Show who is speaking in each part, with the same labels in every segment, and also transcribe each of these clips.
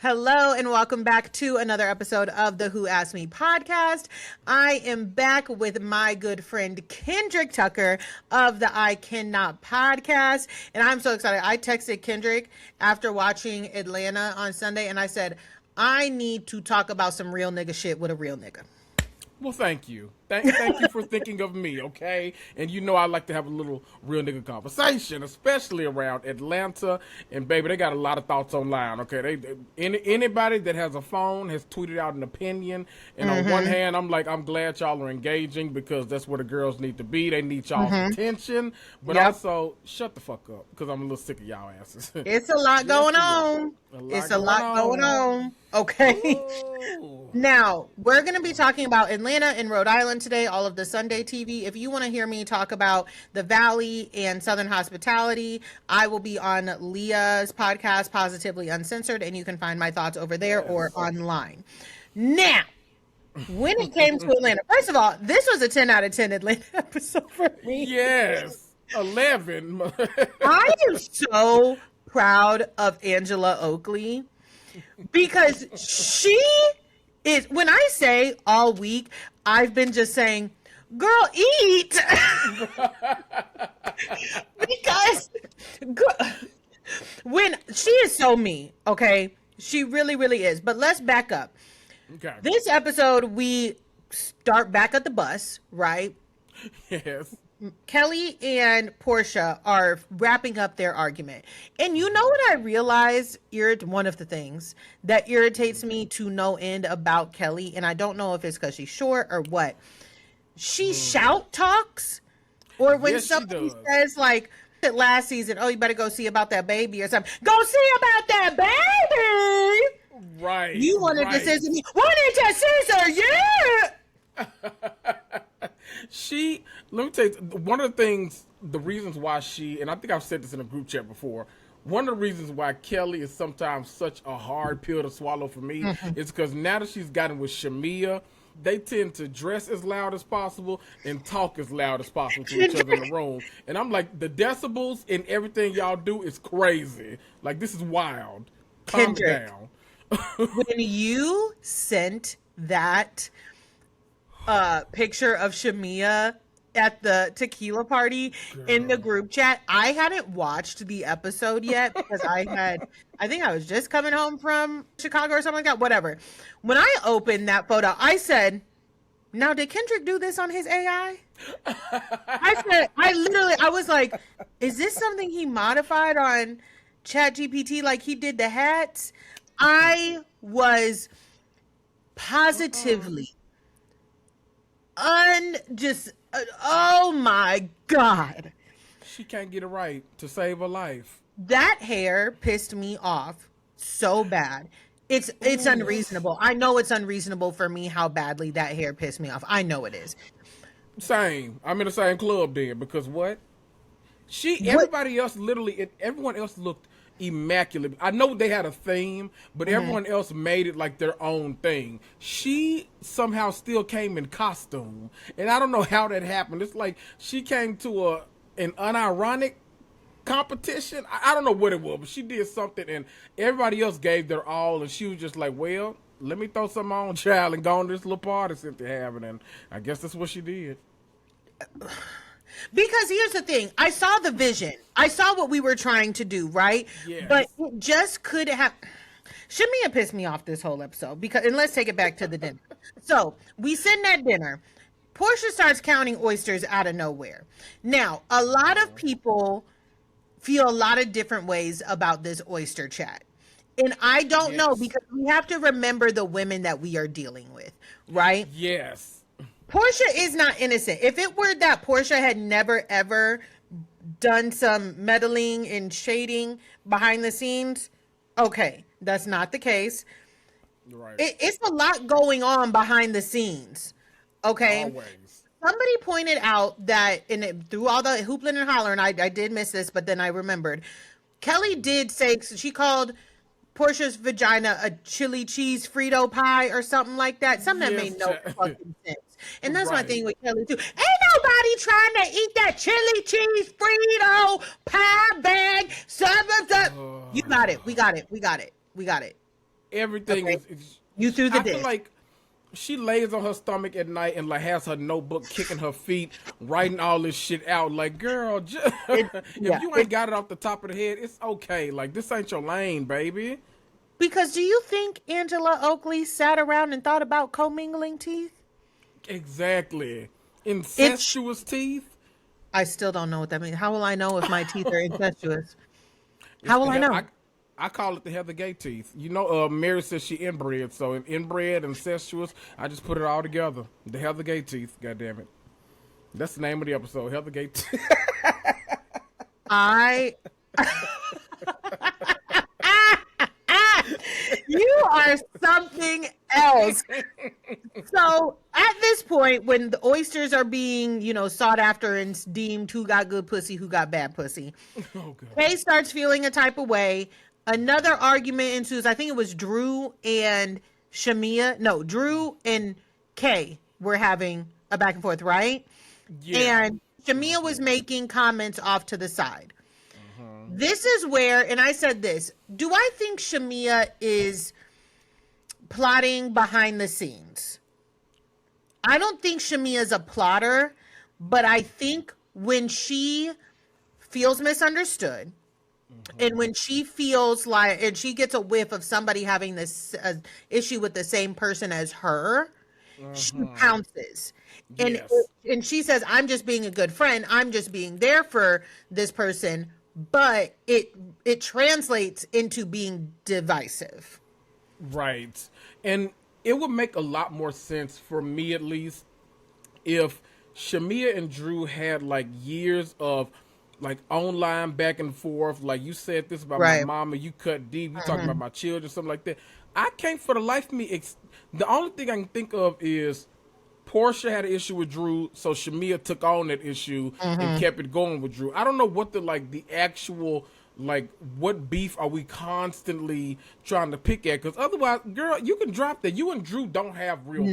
Speaker 1: Hello and welcome back to another episode of the Who Asked Me podcast. I am back with my good friend Kendrick Tucker of the I Cannot podcast. And I'm so excited. I texted Kendrick after watching Atlanta on Sunday and I said, I need to talk about some real nigga shit with a real nigga.
Speaker 2: Well, thank you. Thank you for thinking of me, okay? And you know I like to have a little real nigga conversation, especially around Atlanta. And baby, they got a lot of thoughts online, okay? Anybody that has a phone has tweeted out an opinion. And on one hand, I'm glad y'all are engaging because that's where the girls need to be. They need y'all's attention. But also, shut the fuck up because I'm a little sick of y'all asses.
Speaker 1: It's a lot going on. It's a lot going on. Okay. Now, we're going to be talking about Atlanta and Rhode Island today, all of the Sunday TV. If you want to hear me talk about the Valley and Southern hospitality, I will be on Leah's podcast, Positively Uncensored, and you can find my thoughts over there or online. Now, when it came to Atlanta, first of all, this was a 10 out of 10 Atlanta episode for me.
Speaker 2: Yes, 11.
Speaker 1: I am so proud of Angela Oakley because she is, when I say all week, I've been just saying, girl, eat. Because when she is so me, okay? She really, really is. But let's back up.
Speaker 2: Okay.
Speaker 1: This episode, we start back at the bus, right?
Speaker 2: Yes.
Speaker 1: Kelly and Portia are wrapping up their argument. And you know what I realized? One of the things that irritates me to no end about Kelly, and I don't know if it's because she's short or what. She shout talks, or when somebody says like last season, oh, you better go see about that baby or something. Go see about that baby.
Speaker 2: Right.
Speaker 1: You wanted to scissor me. Wanted to scissor you.
Speaker 2: Let me tell you, one of the things, the reasons why and I think I've said this in a group chat before, one of the reasons why Kelly is sometimes such a hard pill to swallow for me is because now that she's gotten with Shamia, they tend to dress as loud as possible and talk as loud as possible to each other in the room. And I'm like, the decibels in everything y'all do is crazy. Like, this is wild. Calm down.
Speaker 1: When you sent that picture of Shamia at the tequila party in the group chat, I hadn't watched the episode yet because I think I was just coming home from Chicago or something like that, whatever. When I opened that photo, I said, now did Kendrick do this on his AI? I was like, is this something he modified on ChatGPT like he did the hats? I was positively oh my God.
Speaker 2: She can't get it right to save her life.
Speaker 1: That hair pissed me off so bad. It's unreasonable. I know it's unreasonable for me how badly that hair pissed me off. I know it is.
Speaker 2: Same. I'm in the same club then because what? Everybody else everyone else looked immaculate. I know they had a theme, but everyone else made it like their own thing. She somehow still came in costume, and I don't know how that happened. It's like she came to an unironic competition. I don't know what it was, but she did something, and everybody else gave their all, and she was just like, well, let me throw something on, child, and go on this little party since they're having, and I guess that's what she did.
Speaker 1: Because here's the thing. I saw the vision. I saw what we were trying to do, right?
Speaker 2: Yes.
Speaker 1: But it just could have... Shamia pissed me off this whole episode. And let's take it back to the dinner. So, we sitting at dinner. Portia starts counting oysters out of nowhere. Now, a lot of people feel a lot of different ways about this oyster chat. And I don't know, because we have to remember the women that we are dealing with, right?
Speaker 2: Yes.
Speaker 1: Portia is not innocent. If it were that Portia had never, ever done some meddling and shading behind the scenes, okay, that's not the case.
Speaker 2: Right.
Speaker 1: It's a lot going on behind the scenes, okay?
Speaker 2: Always.
Speaker 1: Somebody pointed out that through all the hoopling and hollering, I did miss this, but then I remembered. Kelly did say, she called Portia's vagina a chili cheese Frito pie or something like that. Something that made no fucking sense. And that's my thing with Kelly too. Ain't nobody trying to eat that chili cheese Frito pie bag. You got it. We got it.
Speaker 2: Everything
Speaker 1: Okay.
Speaker 2: is
Speaker 1: You threw the
Speaker 2: I feel
Speaker 1: dish.
Speaker 2: like she lays on her stomach at night and like has her notebook kicking her feet, writing all this shit out. Like, girl, if you ain't got it off the top of the head, it's okay. Like, this ain't your lane, baby.
Speaker 1: Because do you think Angela Oakley sat around and thought about commingling teeth?
Speaker 2: Exactly.
Speaker 1: If
Speaker 2: Incestuous teeth.
Speaker 1: I still don't know what that means. How will I know if my teeth are incestuous?
Speaker 2: It's
Speaker 1: How will
Speaker 2: the
Speaker 1: I know?
Speaker 2: I call it the Heather Gay teeth. You know, Mary says she inbred, so inbred and incestuous. I just put it all together. The Heather Gay teeth. God damn it. That's the name of the episode. Heather Gay teeth.
Speaker 1: I You are something else. So at this point, when the oysters are being, sought after and deemed who got good pussy, who got bad pussy,
Speaker 2: Oh, God.
Speaker 1: Kay starts feeling a type of way. Another argument ensues. I think it was Drew and Shamia. No, Drew and Kay were having a back and forth, right?
Speaker 2: Yeah.
Speaker 1: And Shamia was making comments off to the side. This is where, and I said this, do I think Shamia is plotting behind the scenes? I don't think Shamia is a plotter, but I think when she feels misunderstood, and when she feels like, and she gets a whiff of somebody having this issue with the same person as her, she pounces. And
Speaker 2: Yes.
Speaker 1: and she says, I'm just being a good friend. I'm just being there for this person. But it translates into being divisive.
Speaker 2: Right. And it would make a lot more sense, for me at least, if Shamia and Drew had like years of like online back and forth. Like, you said this about my
Speaker 1: Right.
Speaker 2: mama, you cut deep, you talking about my children, something like that. I can't for the life of me. The only thing I can think of is Portia had an issue with Drew, so Shamia took on that issue and kept it going with Drew. I don't know what the actual, what beef are we constantly trying to pick at? Because otherwise, girl, you can drop that. You and Drew don't have real beef.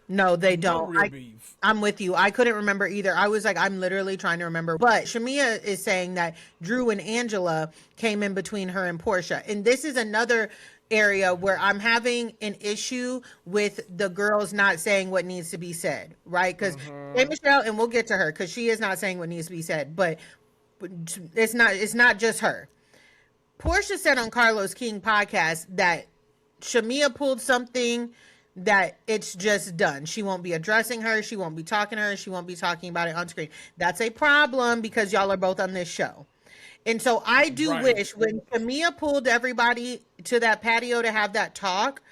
Speaker 1: No, they don't.
Speaker 2: No real beef.
Speaker 1: I'm with you. I couldn't remember either. I was like, I'm literally trying to remember. But Shamia is saying that Drew and Angela came in between her and Portia. And this is another area where I'm having an issue with the girls not saying what needs to be said, right? Because hey, Michelle, and we'll get to her because she is not saying what needs to be said, but it's not just her. Portia said on Carlos King podcast that Shamia pulled something that it's just done. She won't be addressing her. She won't be talking to her. She won't be talking about it on screen. That's a problem because y'all are both on this show. And so I do wish when Shamia pulled everybody to that patio to have that talk,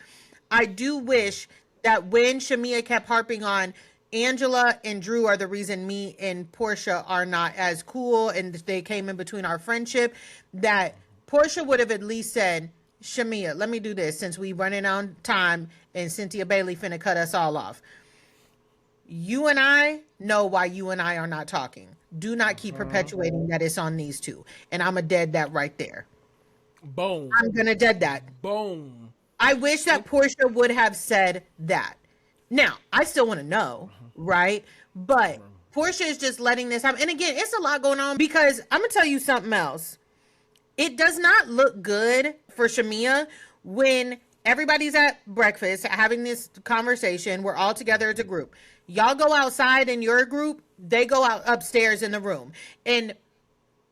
Speaker 1: I do wish that when Shamia kept harping on Angela and Drew are the reason me and Portia are not as cool and they came in between our friendship, that Portia would have at least said, Shamia, let me do this since we running on time and Cynthia Bailey finna cut us all off. You and I know why you and I are not talking. Do not keep perpetuating that it's on these two. And I'm a dead that right there.
Speaker 2: Boom.
Speaker 1: I'm going to dead that.
Speaker 2: Boom.
Speaker 1: I wish that Portia would have said that. Now, I still want to know, right? But Portia is just letting this happen. And again, it's a lot going on because I'm going to tell you something else. It does not look good for Shamia when everybody's at breakfast having this conversation. We're all together as a group. Y'all go outside in your group. They go out upstairs in the room. And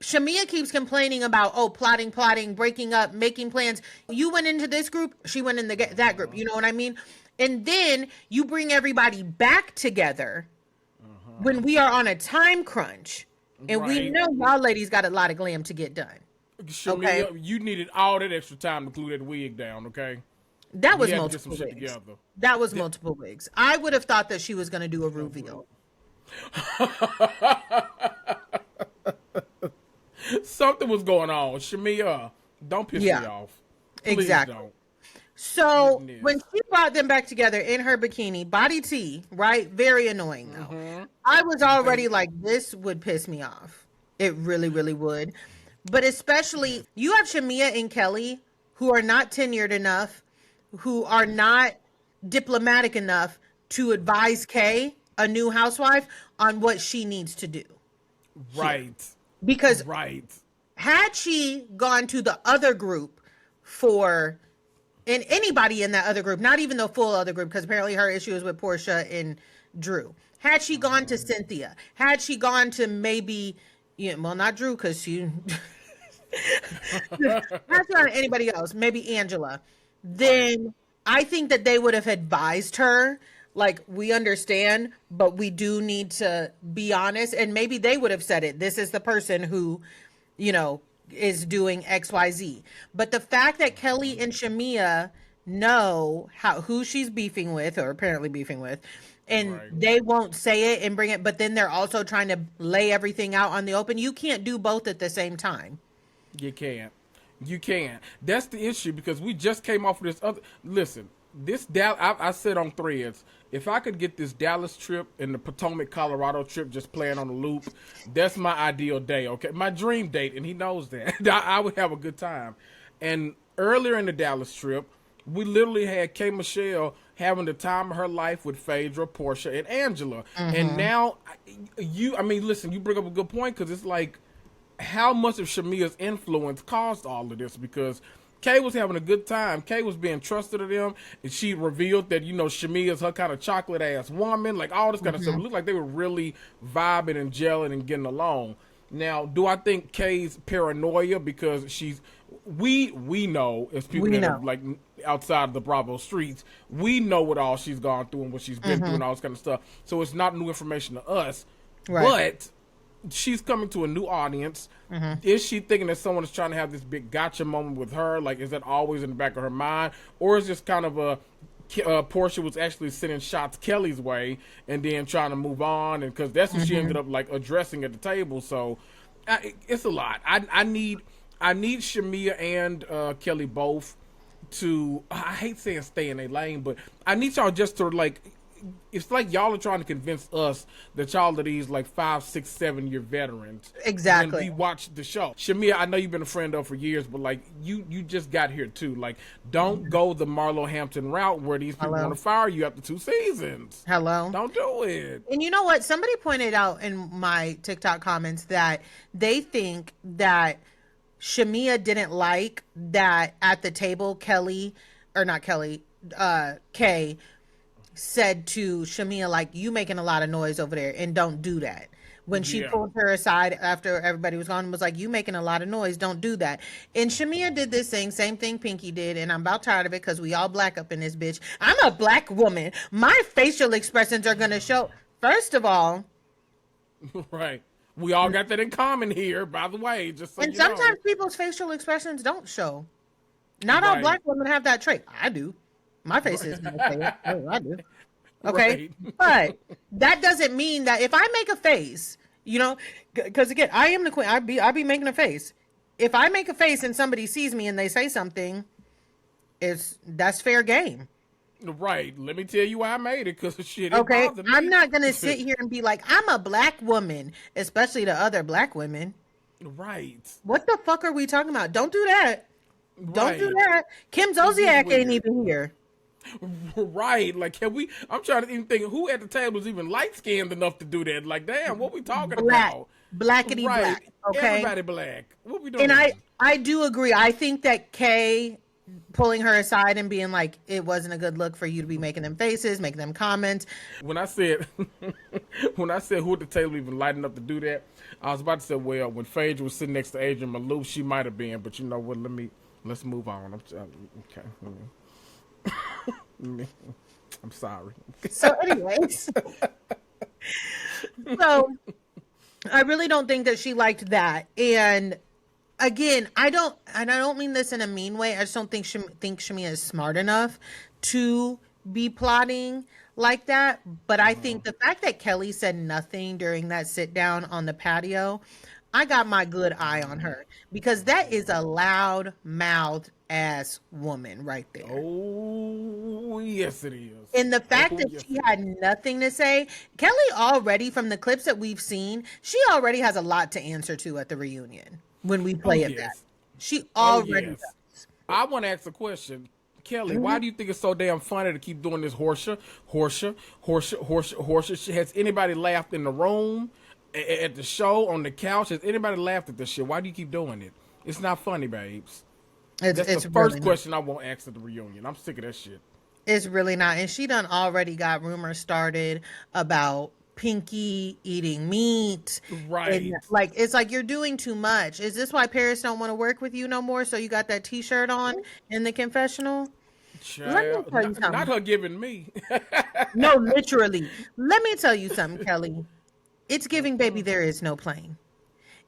Speaker 1: Shamia keeps complaining about, plotting, breaking up, making plans. You went into this group. She went in that group. You know what I mean? And then you bring everybody back together when we are on a time crunch. And we know y'all ladies got a lot of glam to get done.
Speaker 2: Shamia, you needed all that extra time to glue that wig down, okay?
Speaker 1: That was multiple wigs. That was multiple wigs. I would have thought that she was going to do a reveal.
Speaker 2: Something was going on. Shamia, don't piss me off. Please
Speaker 1: exactly.
Speaker 2: Don't.
Speaker 1: So when she brought them back together in her bikini, body tea, right? Very annoying though. I was already like, this would piss me off. It really, really would. But especially, you have Shamia and Kelly who are not tenured enough, who are not diplomatic enough to advise Kay, a new housewife, on what she needs to do.
Speaker 2: Right.
Speaker 1: Because had she gone to the other group for and anybody in that other group, not even the full other group, because apparently her issue is with Portia and Drew. Had she gone to Cynthia, had she gone to maybe, well, not Drew, because she, had she gone to anybody else, maybe Angela, then I think that they would have advised her, like, we understand, but we do need to be honest. And maybe they would have said it. This is the person who, is doing XYZ. But the fact that Kelly and Shamia know who she's beefing with, or apparently beefing with, and they won't say it and bring it, but then they're also trying to lay everything out on the open. You can't do both at the same time.
Speaker 2: You can't. You can't. That's the issue, because we just came off of this other. Listen, this I said on Threads, if I could get this Dallas trip and the Potomac, Colorado trip just playing on the loop, that's my ideal day. Okay, my dream date, and he knows that. I would have a good time. And earlier in the Dallas trip, we literally had K. Michelle having the time of her life with Phaedra, Portia, and Angela. And now, listen, you bring up a good point, because it's like, how much of Shamia's influence caused all of this? Because Kay was having a good time. Kay was being trusted of them, and she revealed that, Shamia's her kind of chocolate-ass woman, like all this kind of stuff. It looked like they were really vibing and gelling and getting along. Now, do I think Kay's paranoia because we know, as people that are, like, outside of the Bravo streets, we know what all she's gone through and what she's been through and all this kind of stuff. So it's not new information to us. Right. But she's coming to a new audience. Is she thinking that someone is trying to have this big gotcha moment with her? Like, is that always in the back of her mind? Or is this kind of Portia was actually sending shots Kelly's way and then trying to move on? And because that's what she ended up, like, addressing at the table. So it's a lot. I need Shamia and Kelly both to, I hate saying stay in their lane, but I need y'all just to, like, it's like y'all are trying to convince us that y'all are these, like, 5, 6, 7 year veterans.
Speaker 1: Exactly.
Speaker 2: When we watch the show. Shamia, I know you've been a friend of for years, but, like, you just got here too. Like, don't go the Marlo Hampton route where these people want to fire you after 2 seasons. Don't do it.
Speaker 1: And you know what? Somebody pointed out in my TikTok comments that they think that Shamia didn't like that at the table Kay said to Shamia, like, you making a lot of noise over there and don't do that. When she pulled her aside after everybody was gone and was like, you making a lot of noise, don't do that. And Shamia did this thing, same thing Pinky did, and I'm about tired of it because we all black up in this bitch. I'm a black woman. My facial expressions are going to show. First of all.
Speaker 2: Right. We all got that in common here, by the way. Just so
Speaker 1: and sometimes people's facial expressions don't show. Not all black women have that trait. I do. My face is going to say it. Oh, I do. Okay. Right. But that doesn't mean that if I make a face, because again, I am the queen. I be making a face. If I make a face and somebody sees me and they say something, that's fair game.
Speaker 2: Right. Let me tell you why I made it, because shit.
Speaker 1: Okay. I'm not going to sit here and be like, I'm a black woman, especially to other black women.
Speaker 2: Right.
Speaker 1: What the fuck are we talking about? Don't do that. Right. Don't do that. Kim Zolciak ain't even here.
Speaker 2: Right. Like, I'm trying to even think who at the table is even light-skinned enough to do that. Like, damn, what we talking about?
Speaker 1: Blackity black. Okay.
Speaker 2: Everybody black. What we doing?
Speaker 1: And I do agree. I think that Kay pulling her aside and being like, it wasn't a good look for you to be making them faces, making them comments.
Speaker 2: When I said who at the table even lighting up to do that, I was about to say, well, when Phaedra was sitting next to Adrian Malouf, she might have been, but you know what? Let's move on. Okay. I'm sorry.
Speaker 1: So anyways, so I really don't think that she liked that. And again, I don't mean this in a mean way. I just don't think Shamia is smart enough to be plotting like that. But I think the fact that Kelly said nothing during that sit down on the patio, I got my good eye on her, because that is a loud mouthed ass woman right there.
Speaker 2: Oh, yes it is.
Speaker 1: And the fact that she had nothing to say, Kelly already, from the clips that we've seen, she already has a lot to answer to at the reunion when we play it back. She already does.
Speaker 2: I want to ask a question. Kelly, why do you think it's so damn funny to keep doing this Horsha? Has anybody laughed in the room, at the show, on the couch? Has anybody laughed at this shit? Why do you keep doing it? It's not funny, babes. That's the
Speaker 1: It's
Speaker 2: first
Speaker 1: really not.
Speaker 2: question I won't ask at the reunion. I'm sick of that shit.
Speaker 1: It's really not. And she done already got rumors started about Pinky eating meat. And
Speaker 2: Right.
Speaker 1: like it's like you're doing too much. Is this why Paris don't want to work with you no more? So you got that t-shirt on in the confessional? Let me
Speaker 2: Child,
Speaker 1: tell you
Speaker 2: not
Speaker 1: something.
Speaker 2: her giving me.
Speaker 1: No, literally. Let me tell you something, Kelly. It's giving baby there is no plane.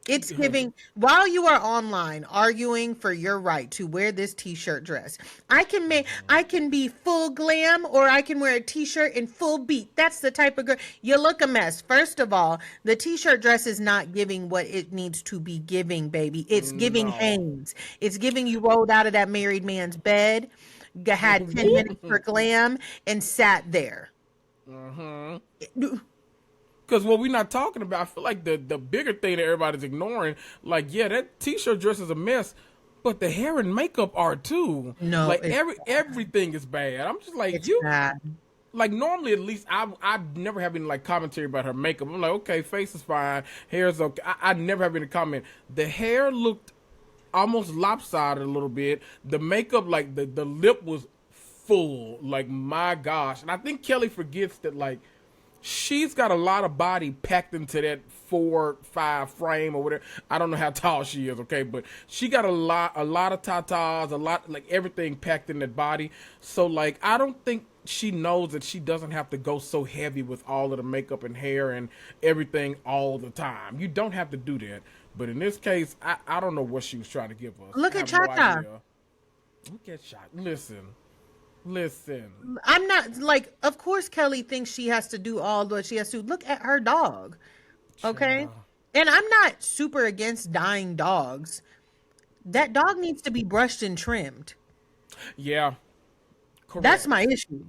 Speaker 1: It's giving while you are online arguing for your right to wear this t-shirt dress. I can be full glam or I can wear a t-shirt in full beat. That's the type of girl. You look a mess. First of all, the t-shirt dress is not giving what it needs to be giving, baby. It's giving
Speaker 2: No.
Speaker 1: Hanes. It's giving you rolled out of that married man's bed, had 10 minutes for glam and sat there.
Speaker 2: Mm-hmm. Because what we're not talking about, I feel like the bigger thing that everybody's ignoring, like, yeah, that t-shirt dress is a mess, but the hair and makeup are too.
Speaker 1: No,
Speaker 2: Like everything is bad. I'm just like
Speaker 1: it's
Speaker 2: you.
Speaker 1: bad.
Speaker 2: Like normally, at least I never have any like commentary about her makeup. I'm like, okay, face is fine, hair's okay. I never have any comment. The hair looked almost lopsided a little bit. The makeup, like the lip was full. Like my gosh, and I think Kelly forgets that like she's got a lot of body packed into that 4'5" frame or whatever. I don't know how tall she is, okay, but she got a lot of tatas, a lot like everything packed in that body. So like I don't think she knows that she doesn't have to go so heavy with all of the makeup and hair and everything all the time. You don't have to do that. But in this case, I don't know what she was trying to give us.
Speaker 1: Look
Speaker 2: I
Speaker 1: at
Speaker 2: have no
Speaker 1: Cha-Cha.
Speaker 2: idea. Look at Shot. Listen.
Speaker 1: I'm not like, of course, Kelly thinks she has to do all what she has to. Look at her dog. Okay. And I'm not super against dying dogs. That dog needs to be brushed and trimmed.
Speaker 2: Yeah. Correct.
Speaker 1: That's my issue.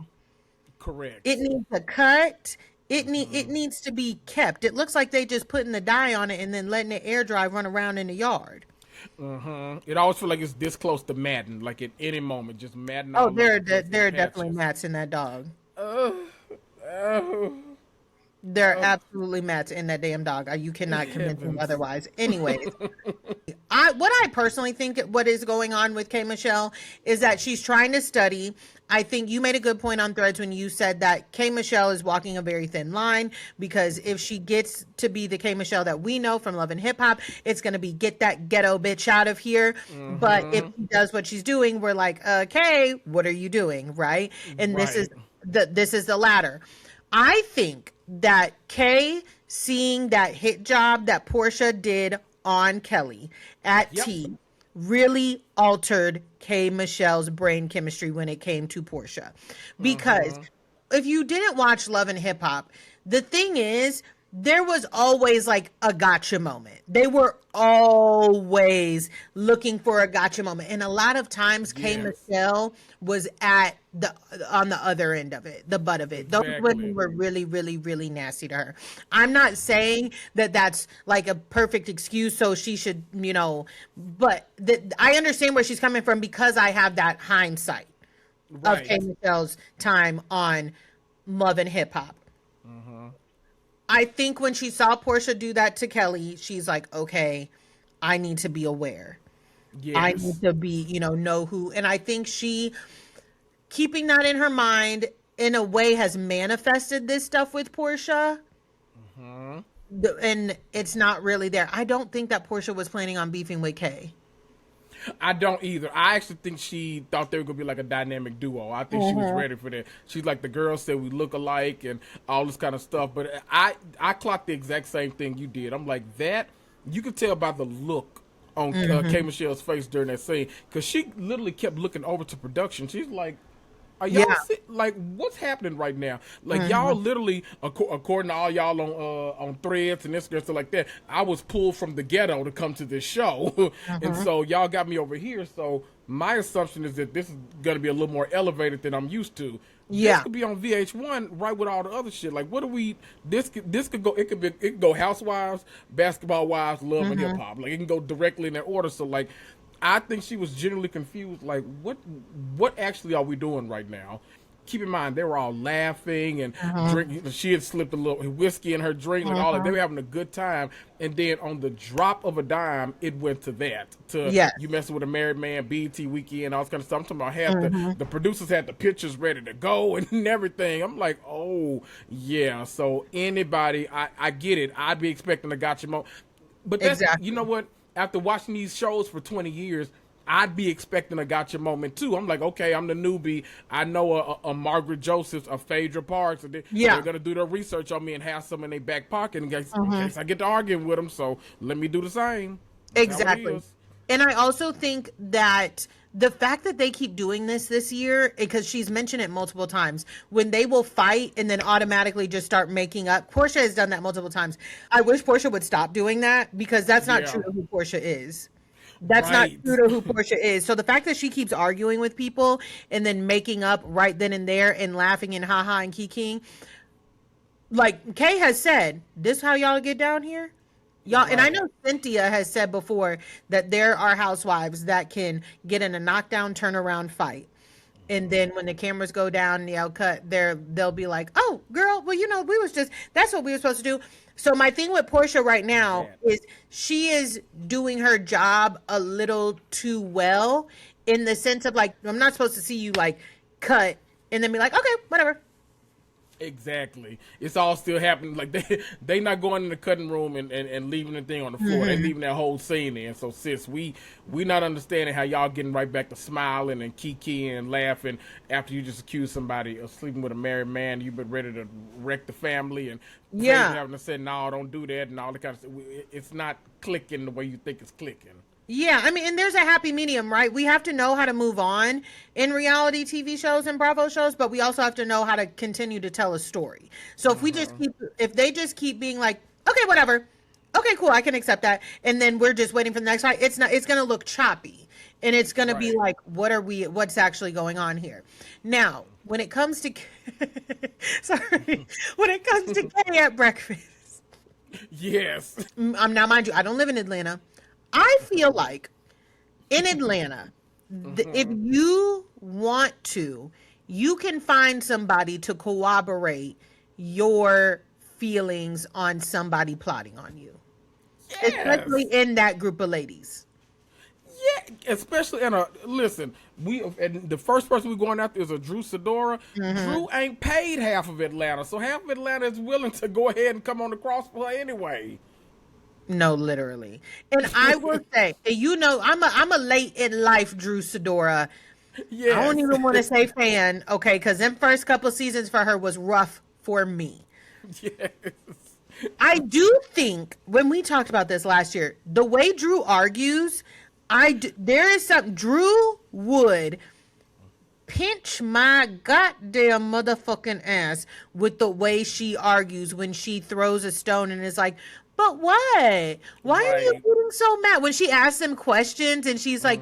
Speaker 2: Correct.
Speaker 1: It needs a cut. It needs to be kept. It looks like they just putting the dye on it and then letting the air dry run around in the yard.
Speaker 2: It always feels like it's this close to Madden. Like at any moment, just Madden.
Speaker 1: Oh, there are definitely mats in that dog.
Speaker 2: Oh.
Speaker 1: There are absolutely mats in that damn dog. You cannot convince me otherwise. Anyways, what I personally think what is going on with K Michelle is that she's trying to study. I think you made a good point on Threads when you said that K Michelle is walking a very thin line, because if she gets to be the K Michelle that we know from Love and Hip Hop, it's going to be get that ghetto bitch out of here. But if she does what she's doing, we're like, okay, what are you doing? Right. And this is the latter. I think that Kay seeing that hit job that Portia did on Kelly at T really altered K Michelle's brain chemistry when it came to Portia. Because if you didn't watch Love and Hip Hop, the thing is, there was always like a gotcha moment. They were always looking for a gotcha moment. And a lot of times K Michelle was on the other end of it, the butt of it. Those women were really, really, really nasty to her. I'm not saying that that's like a perfect excuse, so she should, but I understand where she's coming from because I have that hindsight of K Michelle's time on Love and Hip Hop. I think when she saw Portia do that to Kelly, she's like, okay, I need to be aware. Yes. I need to be, know who. And I think she, keeping that in her mind, in a way has manifested this stuff with Portia. And it's not really there. I don't think that Portia was planning on beefing with Kay.
Speaker 2: I don't either. I actually think she thought they were going to be like a dynamic duo. I think she was ready for that. She's like, the girl said we look alike and all this kind of stuff. But I clocked the exact same thing you did. I'm like, that, you could tell by the look on K Michelle's face during that scene. Because she literally kept looking over to production. She's like, are y'all like, what's happening right now? Like, y'all literally, according to all y'all on Threads and Instagram, stuff like that, I was pulled from the ghetto to come to this show. And so y'all got me over here. So my assumption is that this is going to be a little more elevated than I'm used to. This could be on VH1 right with all the other shit. Like, what do we, this could go, it could go Housewives, Basketball Wives, Love and Hip Hop. Like, it can go directly in that order. So, like, I think she was generally confused, like, what actually are we doing right now? keep in mind, they were all laughing and drinking. She had slipped a little whiskey in her drink, like all that. They were having a good time. And then on the drop of a dime, it went to that. You messing with a married man, BET weekend, all this kind of stuff. I'm talking about the producers had the pictures ready to go and everything. I'm like, oh, yeah. So anybody, I get it. I'd be expecting a gotcha moment. But that's, you know what? After watching these shows for 20 years, I'd be expecting a gotcha moment too. I'm like, okay, I'm the newbie. I know a Margaret Josephs, a Phaedra Parks, and they're gonna do their research on me and have some in their back pocket in case I get to arguing with them. So let me do the same. That's
Speaker 1: exactly. And I also think that the fact that they keep doing this year, because she's mentioned it multiple times, when they will fight and then automatically just start making up. Portia has done that multiple times. I wish Portia would stop doing that, because that's not true to who Portia is. That's not true to who Portia is. So the fact that she keeps arguing with people and then making up right then and there and laughing and haha and kikiing, like Kay has said, this how y'all get down here? Y'all, and I know Cynthia has said before that there are housewives that can get in a knockdown turnaround fight. And then when the cameras go down and they'll cut there, they'll be like, oh, girl, well, that's what we were supposed to do. So my thing with Portia right now is she is doing her job a little too well, in the sense of like, I'm not supposed to see you like cut and then be like, okay, whatever.
Speaker 2: Exactly. It's all still happening. Like they not going in the cutting room and leaving the thing on the floor. They leaving that whole scene in. So sis, we not understanding how y'all getting right back to smiling and kikiing and laughing after you just accused somebody of sleeping with a married man. You've been ready to wreck the family and having to say no, don't do that and all that kind of stuff. It's not clicking the way you think it's clicking.
Speaker 1: Yeah, I mean, and there's a happy medium, right? We have to know how to move on in reality TV shows and Bravo shows, but we also have to know how to continue to tell a story. So if they just keep being like, okay, whatever, okay, cool, I can accept that, and then we're just waiting for the next fight, it's going to look choppy, and it's going to be like, what's actually going on here? Now, when it comes to, when it comes to Kay at breakfast.
Speaker 2: Yes.
Speaker 1: Now, mind you, I don't live in Atlanta. I feel like in Atlanta, if you want to, you can find somebody to corroborate your feelings on somebody plotting on you. Yes. Especially in that group of ladies.
Speaker 2: Yeah, especially listen, the first person we're going after is a Drew Sidora. Drew ain't paid half of Atlanta, so half of Atlanta is willing to go ahead and come on the cross for her anyway.
Speaker 1: No, literally. And I will say, I'm a late in life Drew Sidora. Yes. I don't even want to say fan, okay, because them first couple seasons for her was rough for me. Yes. I do think, when we talked about this last year, the way Drew argues, there is something, Drew would pinch my goddamn motherfucking ass with the way she argues when she throws a stone and is like, but what? Why are you getting so mad? When she asks him questions and she's like,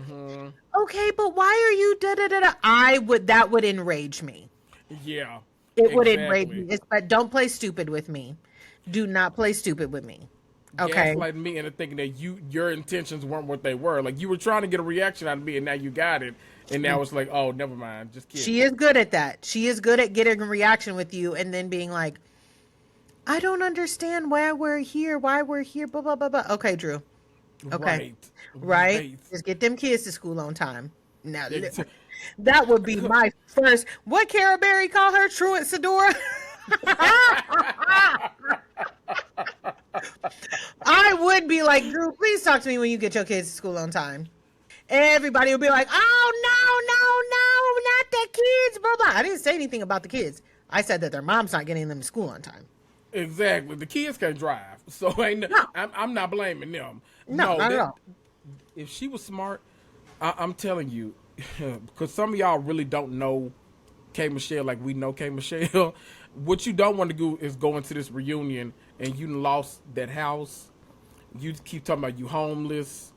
Speaker 1: okay, but why are you da-da-da-da? That would enrage me.
Speaker 2: Yeah.
Speaker 1: It would enrage me. But don't play stupid with me. Do not play stupid with me. Okay.
Speaker 2: Gaslight me into thinking that your intentions weren't what they were. Like, you were trying to get a reaction out of me and now you got it. And now it's like, oh, never mind. Just kidding.
Speaker 1: She is good at that. She is good at getting a reaction with you and then being like, I don't understand why we're here, blah, blah, blah, blah. Okay, Drew. Okay. Right? Just get them kids to school on time. Now, that would be my first. What Cara Berry call her? Truant Sidora? I would be like, Drew, please talk to me when you get your kids to school on time. Everybody would be like, oh, no, not the kids, blah, blah. I didn't say anything about the kids. I said that their mom's not getting them to school on time.
Speaker 2: Exactly. The kids can't drive, so I'm not blaming them.
Speaker 1: No, not at all.
Speaker 2: If she was smart, I'm telling you, because some of y'all really don't know K. Michelle like we know K. Michelle. What you don't want to do is go into this reunion and you lost that house. You keep talking about you homeless.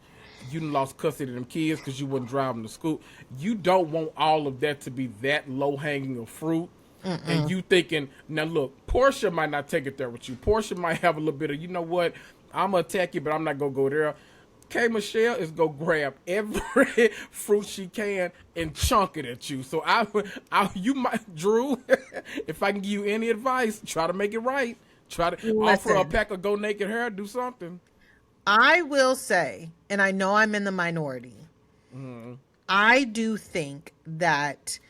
Speaker 2: You lost custody of them kids because you wouldn't drive them to school. You don't want all of that to be that low hanging of fruit. And you thinking, now look, Portia might not take it there with you. Portia might have a little bit of, you know what, I'm going to attack you, but I'm not going to go there. K Michelle is gonna grab every fruit she can and chunk it at you. So you might, Drew, if I can give you any advice, try to make it right. Try to offer a pack of Go Naked hair. Do something.
Speaker 1: I will say, and I know I'm in the minority. I do think that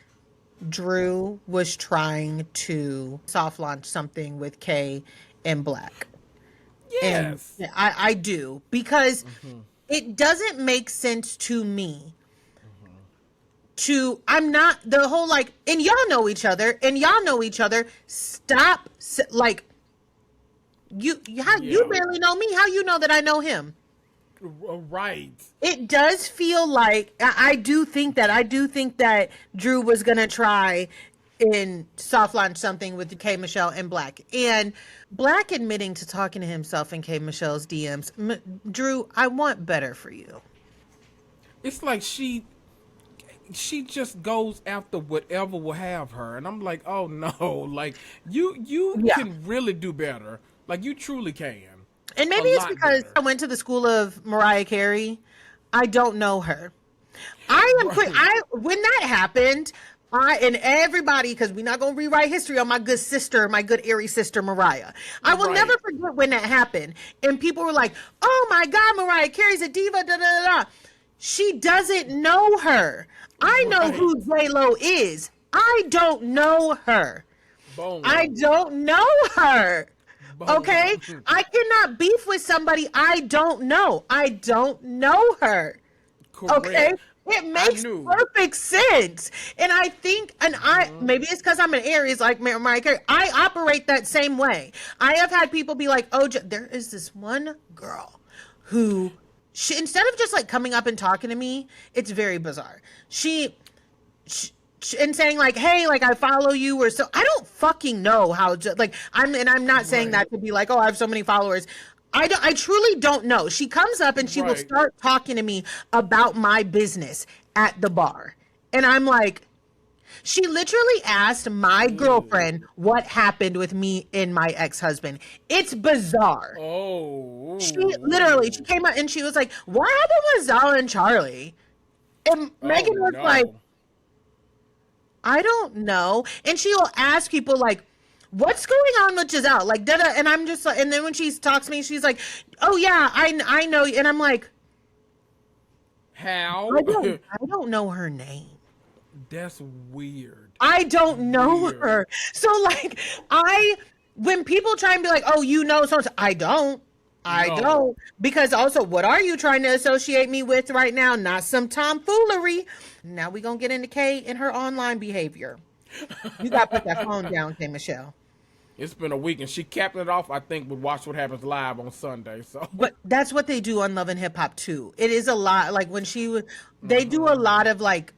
Speaker 1: Drew was trying to soft launch something with Kay and Black.
Speaker 2: Yes.
Speaker 1: And I do, because it doesn't make sense to me I'm not the whole like, and y'all know each other, stop, like, you barely know me. How you know that I know him?
Speaker 2: Right.
Speaker 1: It does feel like I do think that Drew was gonna try and soft launch something with K Michelle and Black, and Black admitting to talking to himself in K Michelle's DMs. Drew, I want better for you.
Speaker 2: It's like she just goes after whatever will have her, and I'm like, oh no, like you can really do better. Like, you truly can.
Speaker 1: And maybe it's because I went to the school of Mariah Carey. I don't know her. I am quick. When that happened, and everybody, because we're not gonna rewrite history on my good sister, my good Aries sister Mariah. I will never forget when that happened, and people were like, "Oh my God, Mariah Carey's a diva." Da da da. She doesn't know her. I know who J-Lo is. I don't know her.
Speaker 2: Boom.
Speaker 1: I don't know her. Okay? I cannot beef with somebody I don't know. I don't know her.
Speaker 2: Correct.
Speaker 1: Okay? It makes perfect sense. And I think, maybe it's because I'm an Aries like Mariah Carey. I operate that same way. I have had people be like, oh, there is this one girl who, instead of just like coming up and talking to me, it's very bizarre. She and saying like, hey, like I follow you, or so. I don't fucking know how to, like, I'm not saying that to be like, oh, I have so many followers. I truly don't know. She comes up and she will start talking to me about my business at the bar. And I'm like, she literally asked my girlfriend what happened with me and my ex-husband. It's bizarre.
Speaker 2: Oh.
Speaker 1: She came up and she was like, what happened with Zala and Charlie? And Megan was like, I don't know. And she will ask people like, what's going on with Giselle? Like, da-da. And I'm just like, and then when she talks to me, she's like, oh yeah, I know. And I'm like,
Speaker 2: how?
Speaker 1: I don't know her name.
Speaker 2: That's weird.
Speaker 1: I don't know her. So like, when people try and be like, oh, you know, so I don't. Because also, what are you trying to associate me with right now? Not some tomfoolery. Now we gonna get into Kay and her online behavior. You gotta put that phone down, K Michelle.
Speaker 2: It's been a week, and she capped it off, I think, with Watch What Happens Live on Sunday. So,
Speaker 1: but that's what they do on Love and Hip Hop too. It is a lot. Like when they do a lot of like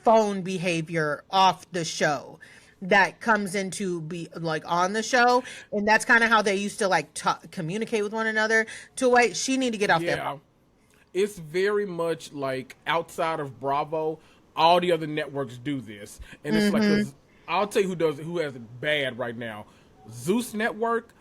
Speaker 1: phone behavior off the show that comes into be like on the show, and that's kind of how they used to like communicate with one another. To wait, she need to get off there.
Speaker 2: It's very much like outside of Bravo, all the other networks do this, and it's like, 'cause I'll tell you who has it bad right now. Zeus Network.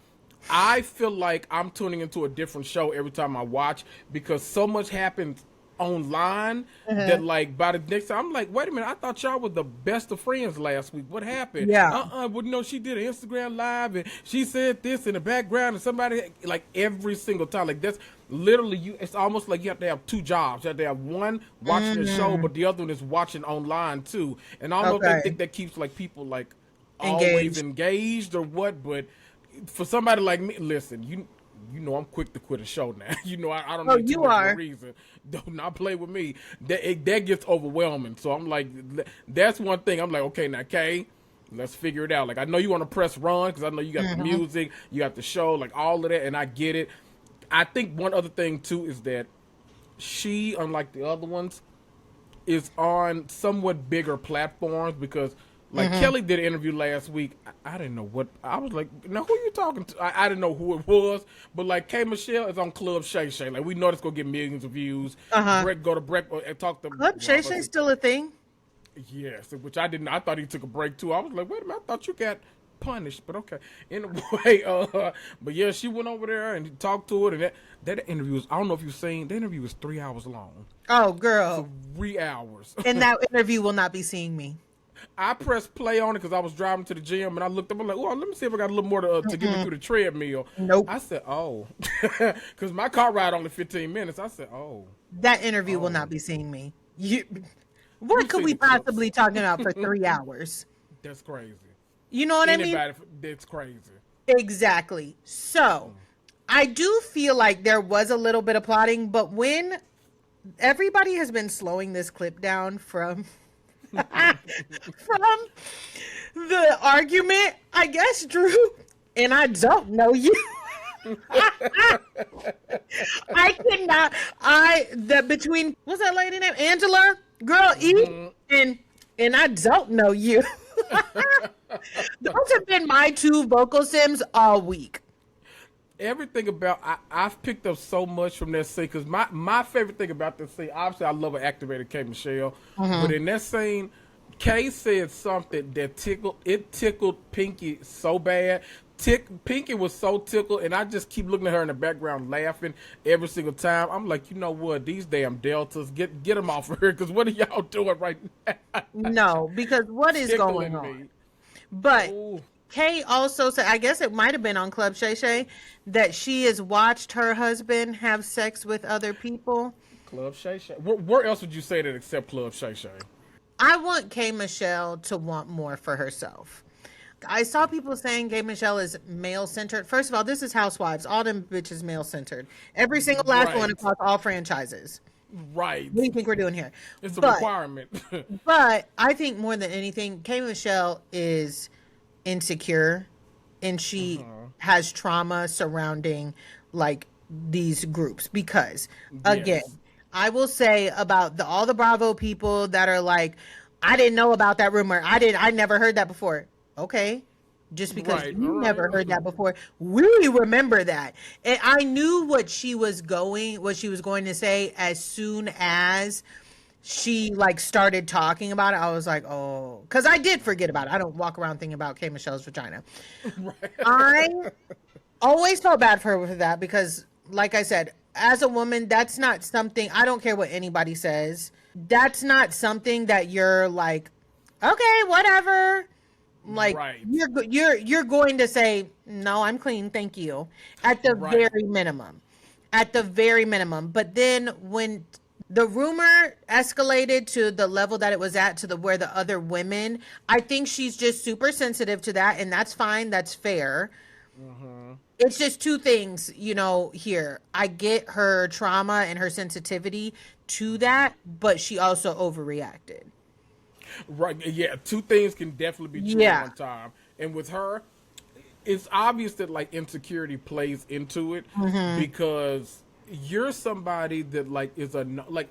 Speaker 2: I feel like I'm tuning into a different show every time I watch, because so much happens online that like by the next time I'm like, wait a minute, I thought y'all were the best of friends last week. What happened? Well, no, she did an Instagram live and she said this in the background, and somebody, like, every single time, like, that's literally it's almost like you have to have two jobs. You have to have one watching the show, but the other one is watching online too. And I don't know if they think that keeps like people like always engaged or what, but for somebody like me, listen, you know I'm quick to quit a show now. You know I don't need too much of a reason. Do not play with me. That gets overwhelming. So I'm like, that's one thing. I'm like, okay, now Kay, let's figure it out. Like, I know you want to press run because I know you got the music, you got the show, like all of that, and I get it. I think one other thing too is that she, unlike the other ones, is on somewhat bigger platforms, because like Kelly did an interview last week. I didn't know what I was like. Now who are you talking to? I didn't know who it was, but like K Michelle is on Club Shay Shay. Like, we know it's gonna get millions of views. Brett go to Brett and talk to
Speaker 1: Club Shay Shay still a thing.
Speaker 2: Yes, which I didn't. I thought he took a break too. I was like, wait a minute, I thought you got punished, but okay. Anyway, but yeah, she went over there and talked to it, and that interview was, I don't know if you've seen, the interview was 3 hours long.
Speaker 1: Oh, girl.
Speaker 2: 3 hours.
Speaker 1: And that interview will not be seeing me.
Speaker 2: I pressed play on it because I was driving to the gym, and I looked up, I'm like, oh, let me see if I got a little more to get me through the treadmill.
Speaker 1: Nope.
Speaker 2: I said, oh. Because my car ride only 15 minutes. I said, oh.
Speaker 1: That interview will not be seeing me. What could we possibly talking about for 3 hours?
Speaker 2: That's crazy.
Speaker 1: You know what I mean?
Speaker 2: That's crazy.
Speaker 1: Exactly. So, I do feel like there was a little bit of plotting, but when everybody has been slowing this clip down from the argument, I guess, Drew, and I don't know you. I cannot. Between, what's that lady name? Angela, girl, and I don't know you. Those have been my two vocal sims all week.
Speaker 2: Everything about I've picked up so much from that scene because my favorite thing about this scene, obviously I love an activated K Michelle, but in that scene, Kay said something that tickled Pinky so bad. Pinky was so tickled, and I just keep looking at her in the background laughing every single time. I'm like, you know what? These damn deltas, get them off of her, because what are y'all doing right now?
Speaker 1: No, because what is going on? Me. But ooh. Kay also said, I guess it might have been on Club Shay Shay, that she has watched her husband have sex with other people.
Speaker 2: Club Shay Shay. Where else would you say that except Club Shay Shay?
Speaker 1: I want K Michelle to want more for herself. I saw people saying K Michelle is male-centered. First of all, this is Housewives. All them bitches male-centered. Every single last one across all franchises.
Speaker 2: Right.
Speaker 1: What do you think we're doing here?
Speaker 2: It's a requirement.
Speaker 1: But I think more than anything, K Michelle is insecure, and she has trauma surrounding like these groups. Because again, I will say about all the Bravo people that are like, I didn't know about that rumor. I never heard that before. Okay. Just because you never heard that before, we remember that. And I knew what she was going to say as soon as she like started talking about it. I was like, oh, because I did forget about it. I don't walk around thinking about K Michelle's vagina. I always felt bad for her for that because, like I said, as a woman, that's not something, I don't care what anybody says. That's not something that you're like, okay, whatever. Like you're going to say, no, I'm clean, thank you. At the very minimum. But then when the rumor escalated to the level that it was at, to where the other women, I think she's just super sensitive to that, and that's fine, that's fair. It's just two things, here. I get her trauma and her sensitivity to that, but she also overreacted.
Speaker 2: Right, yeah, two things can definitely be true at one time. And with her, it's obvious that like insecurity plays into it because you're somebody that like is like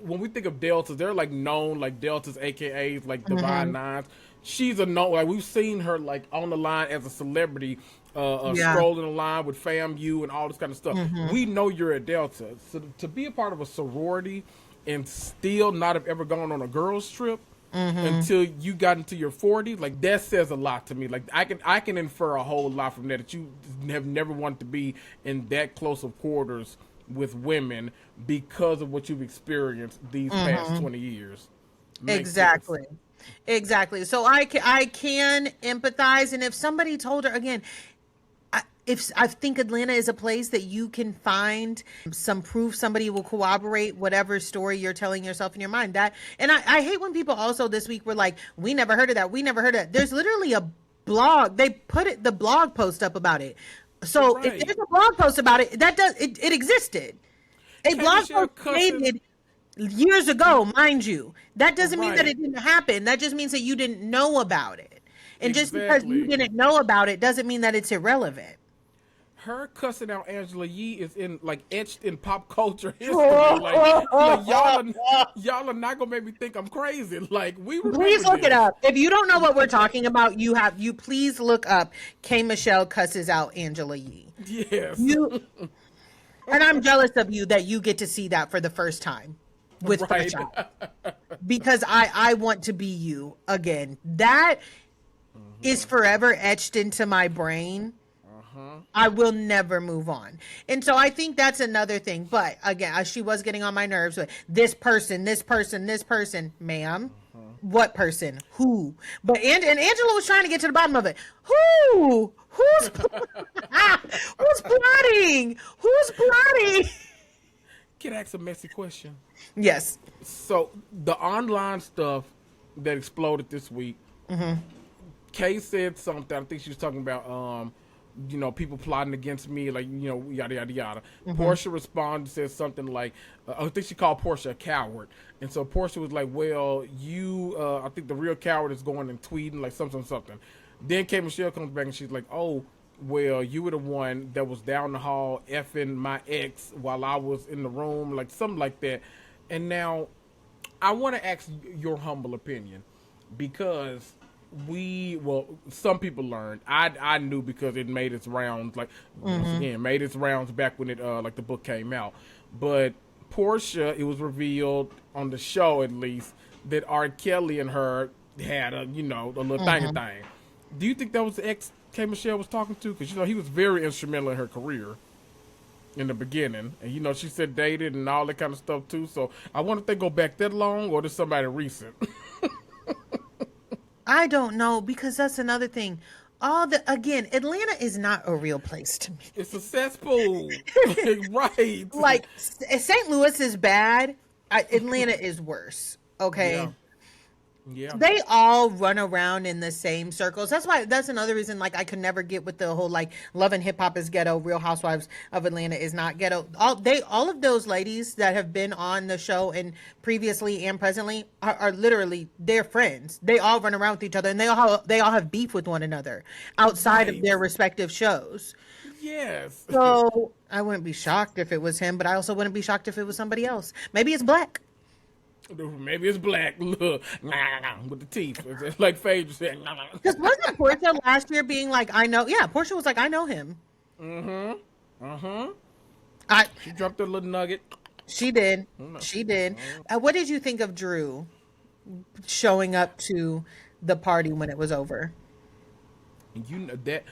Speaker 2: when we think of deltas, they're like known like deltas, AKAs like Divine Nines. She's a known, like we've seen her like on the line as a celebrity, strolling the line with FAMU and all this kind of stuff. We know you're a delta, so to be a part of a sorority and still not have ever gone on a girls trip until you got into your 40s, like that says a lot to me. Like I can infer a whole lot from that you have never wanted to be in that close of quarters with women because of what you've experienced these past 20 years.
Speaker 1: Exactly. So I can empathize, and if somebody told her, again, I think Atlanta is a place that you can find some proof, somebody will corroborate whatever story you're telling yourself in your mind. And I hate when people also this week were like, we never heard of that. There's literally a blog. They put the blog post up about it. So if there's a blog post about it, it existed. A blog post created years ago, mind you. That doesn't mean that it didn't happen. That just means that you didn't know about it. And just because you didn't know about it doesn't mean that it's irrelevant.
Speaker 2: Her cussing out Angela Yee is etched in pop culture history. Y'all are not gonna make me think I'm crazy. Like
Speaker 1: please look it up. If you don't know what we're talking about, you please look up K Michelle cusses out Angela Yee.
Speaker 2: Yes.
Speaker 1: And I'm jealous of you that you get to see that for the first time with Fresh Out. Because I want to be you again. That is forever etched into my brain, I will never move on. And so I think that's another thing. But again, she was getting on my nerves with this person, this person, this person. Ma'am, what person? Who? But and Angela was trying to get to the bottom of it. Who? Who's who's plotting? Who's plotting?
Speaker 2: Can I ask a messy question?
Speaker 1: Yes.
Speaker 2: So the online stuff that exploded this week, Kay said something. I think she was talking about people plotting against me, like, yada yada yada. Portia responded, said something like, I think she called Portia a coward, and so Portia was like, well, I think the real coward is going and tweeting like something. Then K Michelle comes back and she's like, oh, well, you were the one that was down the hall effing my ex while I was in the room, like something like that. And now I want to ask your humble opinion, because some people learned. I knew because it made its rounds, like, once again, made its rounds back when it like the book came out. But Portia, it was revealed on the show at least that R. Kelly and her had a little thing. Do you think that was the ex K Michelle was talking to? Because he was very instrumental in her career in the beginning, and she said dated and all that kind of stuff too. So I wonder if they go back that long, or there's somebody recent.
Speaker 1: I don't know, because that's another thing. Atlanta is not a real place to me.
Speaker 2: It's a cesspool. Right.
Speaker 1: Like, St. Louis is bad. Atlanta is worse. Okay.
Speaker 2: Yeah.
Speaker 1: They all run around in the same circles. That's another reason, like, I could never get with the whole, like, Love and Hip Hop is ghetto, Real Housewives of Atlanta is not ghetto. All of those ladies that have been on the show and previously and presently are literally, they're friends. They all run around with each other, and they all have beef with one another outside of their respective shows.
Speaker 2: Yes.
Speaker 1: So I wouldn't be shocked if it was him, but I also wouldn't be shocked if it was somebody else. Maybe it's black.
Speaker 2: Maybe it's black. Look, with the teeth. It's like Phaedra said.
Speaker 1: Because wasn't Portia last year being like, I know? Yeah, Portia was like, I know him.
Speaker 2: She dropped a little nugget.
Speaker 1: She did. She did. What did you think of Drew showing up to the party when it was over?
Speaker 2: That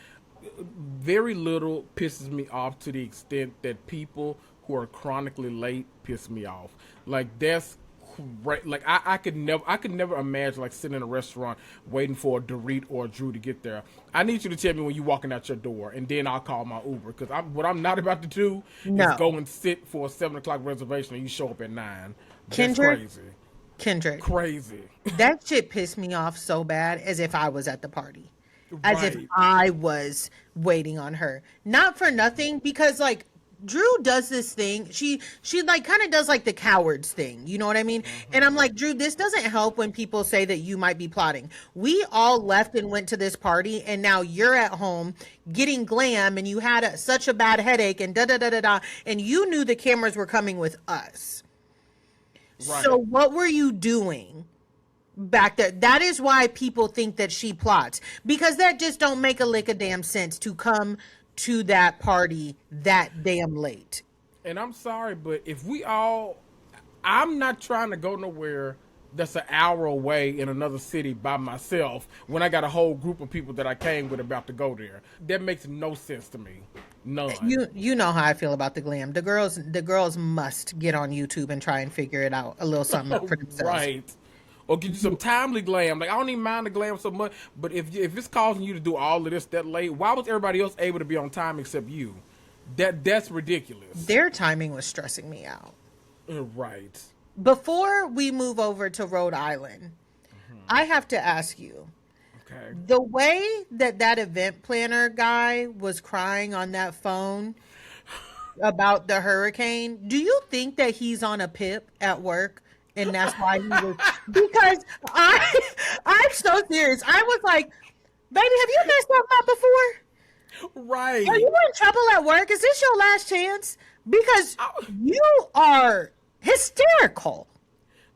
Speaker 2: very little pisses me off, to the extent that people who are chronically late piss me off. Like, that's right. Like, I could never imagine, like, sitting in a restaurant waiting for a Dorit or a Drew to get there. I need you to tell me when you're walking out your door, and then I'll call my Uber. Because what I'm not about to do is go and sit for a 7:00 reservation and you show up at 9. That's crazy.
Speaker 1: Kendrick.
Speaker 2: Crazy.
Speaker 1: That shit pissed me off so bad, as if I was at the party.
Speaker 2: Right.
Speaker 1: As if I was waiting on her. Not for nothing, because, like, Drew does this thing. She like kind of does like the cowards thing. You know what I mean? And I'm like, Drew, this doesn't help when people say that you might be plotting. We all left and went to this party, and now you're at home getting glam, and you had such a bad headache, and da-da-da-da-da, and you knew the cameras were coming with us. Right. So what were you doing back there? That is why people think that she plots, because that just don't make a lick of damn sense to come to that party that damn late.
Speaker 2: And I'm sorry, but I'm not trying to go nowhere that's an hour away in another city by myself when I got a whole group of people that I came with about to go there. That makes no sense to me. None.
Speaker 1: You know how I feel about the glam. The girls must get on YouTube and try and figure it out a little something for themselves.
Speaker 2: Right. Or get you some timely glam. Like, I don't even mind the glam so much, but if it's causing you to do all of this that late, why was everybody else able to be on time except you? That's ridiculous.
Speaker 1: Their timing was stressing me out.
Speaker 2: Right.
Speaker 1: Before we move over to Rhode Island, I have to ask you.
Speaker 2: Okay.
Speaker 1: The way that event planner guy was crying on that phone about the hurricane, do you think that he's on a PIP at work? And that's why he was, because I'm so serious. I was like, baby, have you messed up before?
Speaker 2: Right.
Speaker 1: Are you in trouble at work? Is this your last chance? Because you are hysterical.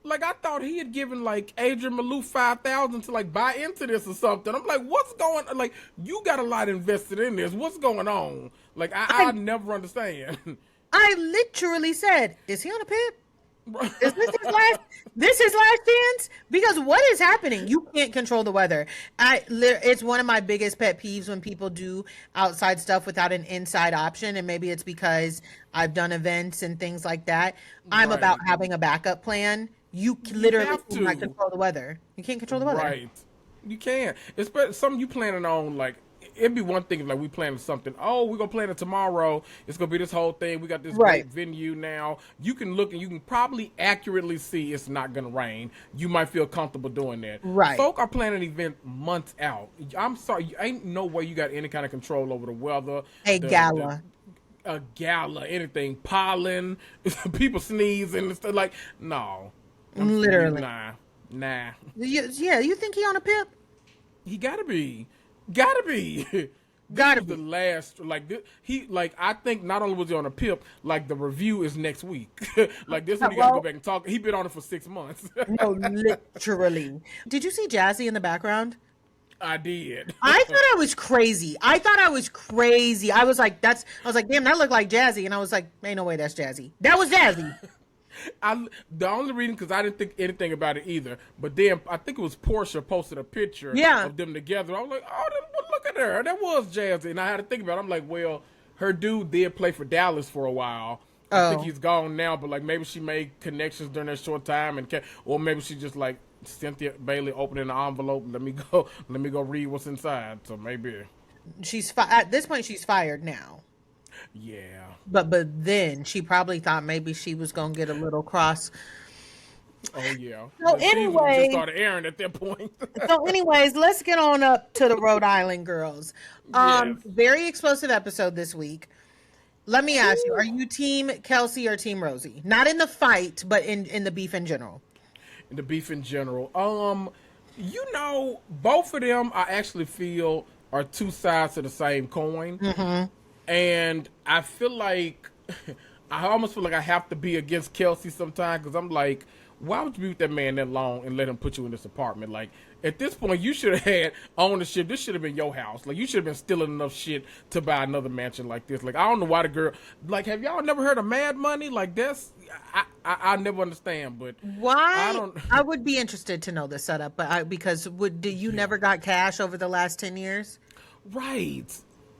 Speaker 2: Like, I thought he had given, like, Adrian Malouf $5,000 to, like, buy into this or something. I'm like, what's going on? Like, you got a lot invested in this. What's going on? Like, I never understand.
Speaker 1: I literally said, is he on a PIP? Is this his last? This his last chance? Because what is happening? You can't control the weather. It's one of my biggest pet peeves when people do outside stuff without an inside option, and maybe it's because I've done events and things like that. I'm about
Speaker 2: Right.
Speaker 1: having a backup plan. You
Speaker 2: You
Speaker 1: literally
Speaker 2: have
Speaker 1: cannot
Speaker 2: to.
Speaker 1: control the weather. You can't control the weather.
Speaker 2: Right. You can't. It's something you planning on, like, it'd be one thing if, like, we planning something. Oh, we're gonna plan it tomorrow. It's gonna be this whole thing. We got this
Speaker 1: Right.
Speaker 2: great venue now. You can look and you can probably accurately see it's not gonna rain. You might feel comfortable doing that.
Speaker 1: Right.
Speaker 2: Folk are planning an event months out. I'm sorry, ain't no way you got any kind of control over the weather.
Speaker 1: A gala.
Speaker 2: A gala, anything, pollen, people sneeze and stuff. Like, no.
Speaker 1: Literally.
Speaker 2: Nah.
Speaker 1: You think he on a pip?
Speaker 2: He gotta be.
Speaker 1: Gotta
Speaker 2: This was
Speaker 1: be.
Speaker 2: the last, like, I think not only was he on a pip, like, the review is next week. Like, this one he gotta go back and talk. He been on it for 6 months.
Speaker 1: No, literally. Did you see Jazzy in the background?
Speaker 2: I did.
Speaker 1: I thought I was crazy. I was like, damn, that looked like Jazzy. And I was like, ain't no way that's Jazzy. That was Jazzy.
Speaker 2: The only reason, because I didn't think anything about it either, but then I think it was Portia posted a picture of them together. I was like, oh, look at her. That was Jazzy. And I had to think about it. I'm like, well, her dude did play for Dallas for a while. I think he's gone now, but, like, maybe she made connections during that short time, or maybe she just, like, Cynthia Bailey opening the envelope. Let me go read what's inside. So maybe
Speaker 1: At this point, she's fired now.
Speaker 2: Yeah.
Speaker 1: But then she probably thought maybe she was gonna get a little cross.
Speaker 2: Oh yeah.
Speaker 1: So
Speaker 2: The season
Speaker 1: anyway,
Speaker 2: just started airing at that point.
Speaker 1: let's get on up to the Rhode Island girls.
Speaker 2: Yes.
Speaker 1: Very explosive episode this week. Let me ask you: are you team Kelsey or team Rosie? Not in the fight, but in the beef in general.
Speaker 2: The beef in general. Both of them I actually feel are two sides of the same coin.
Speaker 1: Mm-hmm.
Speaker 2: And I feel like I almost feel like I have to be against Kelsey sometimes, because I'm like, why would you be with that man that long and let him put you in this apartment? Like, at this point, you should have had ownership. This should have been your house. Like, you should have been stealing enough shit to buy another mansion like this. Like, I don't know why the girl, like, have y'all never heard of Mad Money? Like, that's, I never understand, but
Speaker 1: why? I would be interested to know the setup, but never got cash over the last 10 years?
Speaker 2: Right.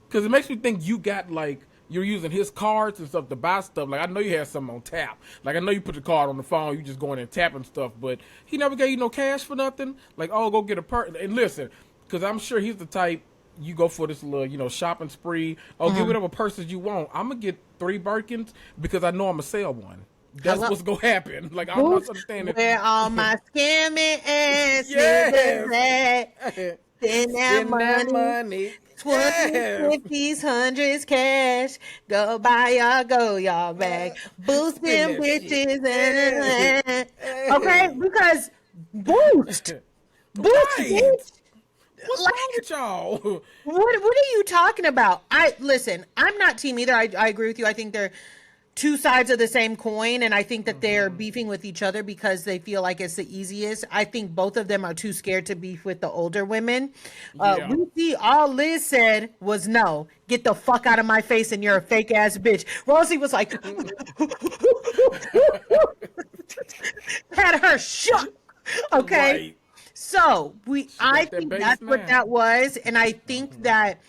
Speaker 2: Because it makes me think you got, like, you're using his cards and stuff to buy stuff. Like, I know you had something on tap. Like, I know you put the card on the phone, you just going and tapping stuff, but he never gave you no cash for nothing. Like, oh, go get a purse. And listen, because I'm sure he's the type, you go for this little, shopping spree. Oh, get whatever purses you want. I'm going to get 3 Birkins because I know I'm going to sell one. That's what's going to happen. Like, I'm not understanding.
Speaker 1: Where all my scamming ass niggas at? Spend that money. 20s, 50s, 100s cash. Go buy y'all bag. Boost them bitches. Okay, because boost,
Speaker 2: Right.
Speaker 1: bitch.
Speaker 2: What's wrong with y'all?
Speaker 1: What are you talking about? Listen, I'm not team either. I agree with you. I think they're two sides of the same coin, and I think that they're beefing with each other because they feel like it's the easiest. I think both of them are too scared to beef with the older women. We see all Liz said was, no, get the fuck out of my face and you're a fake ass bitch. Rosie was like, had her shook. Okay.
Speaker 2: Right.
Speaker 1: So I think that's
Speaker 2: now.
Speaker 1: what that was. And I think that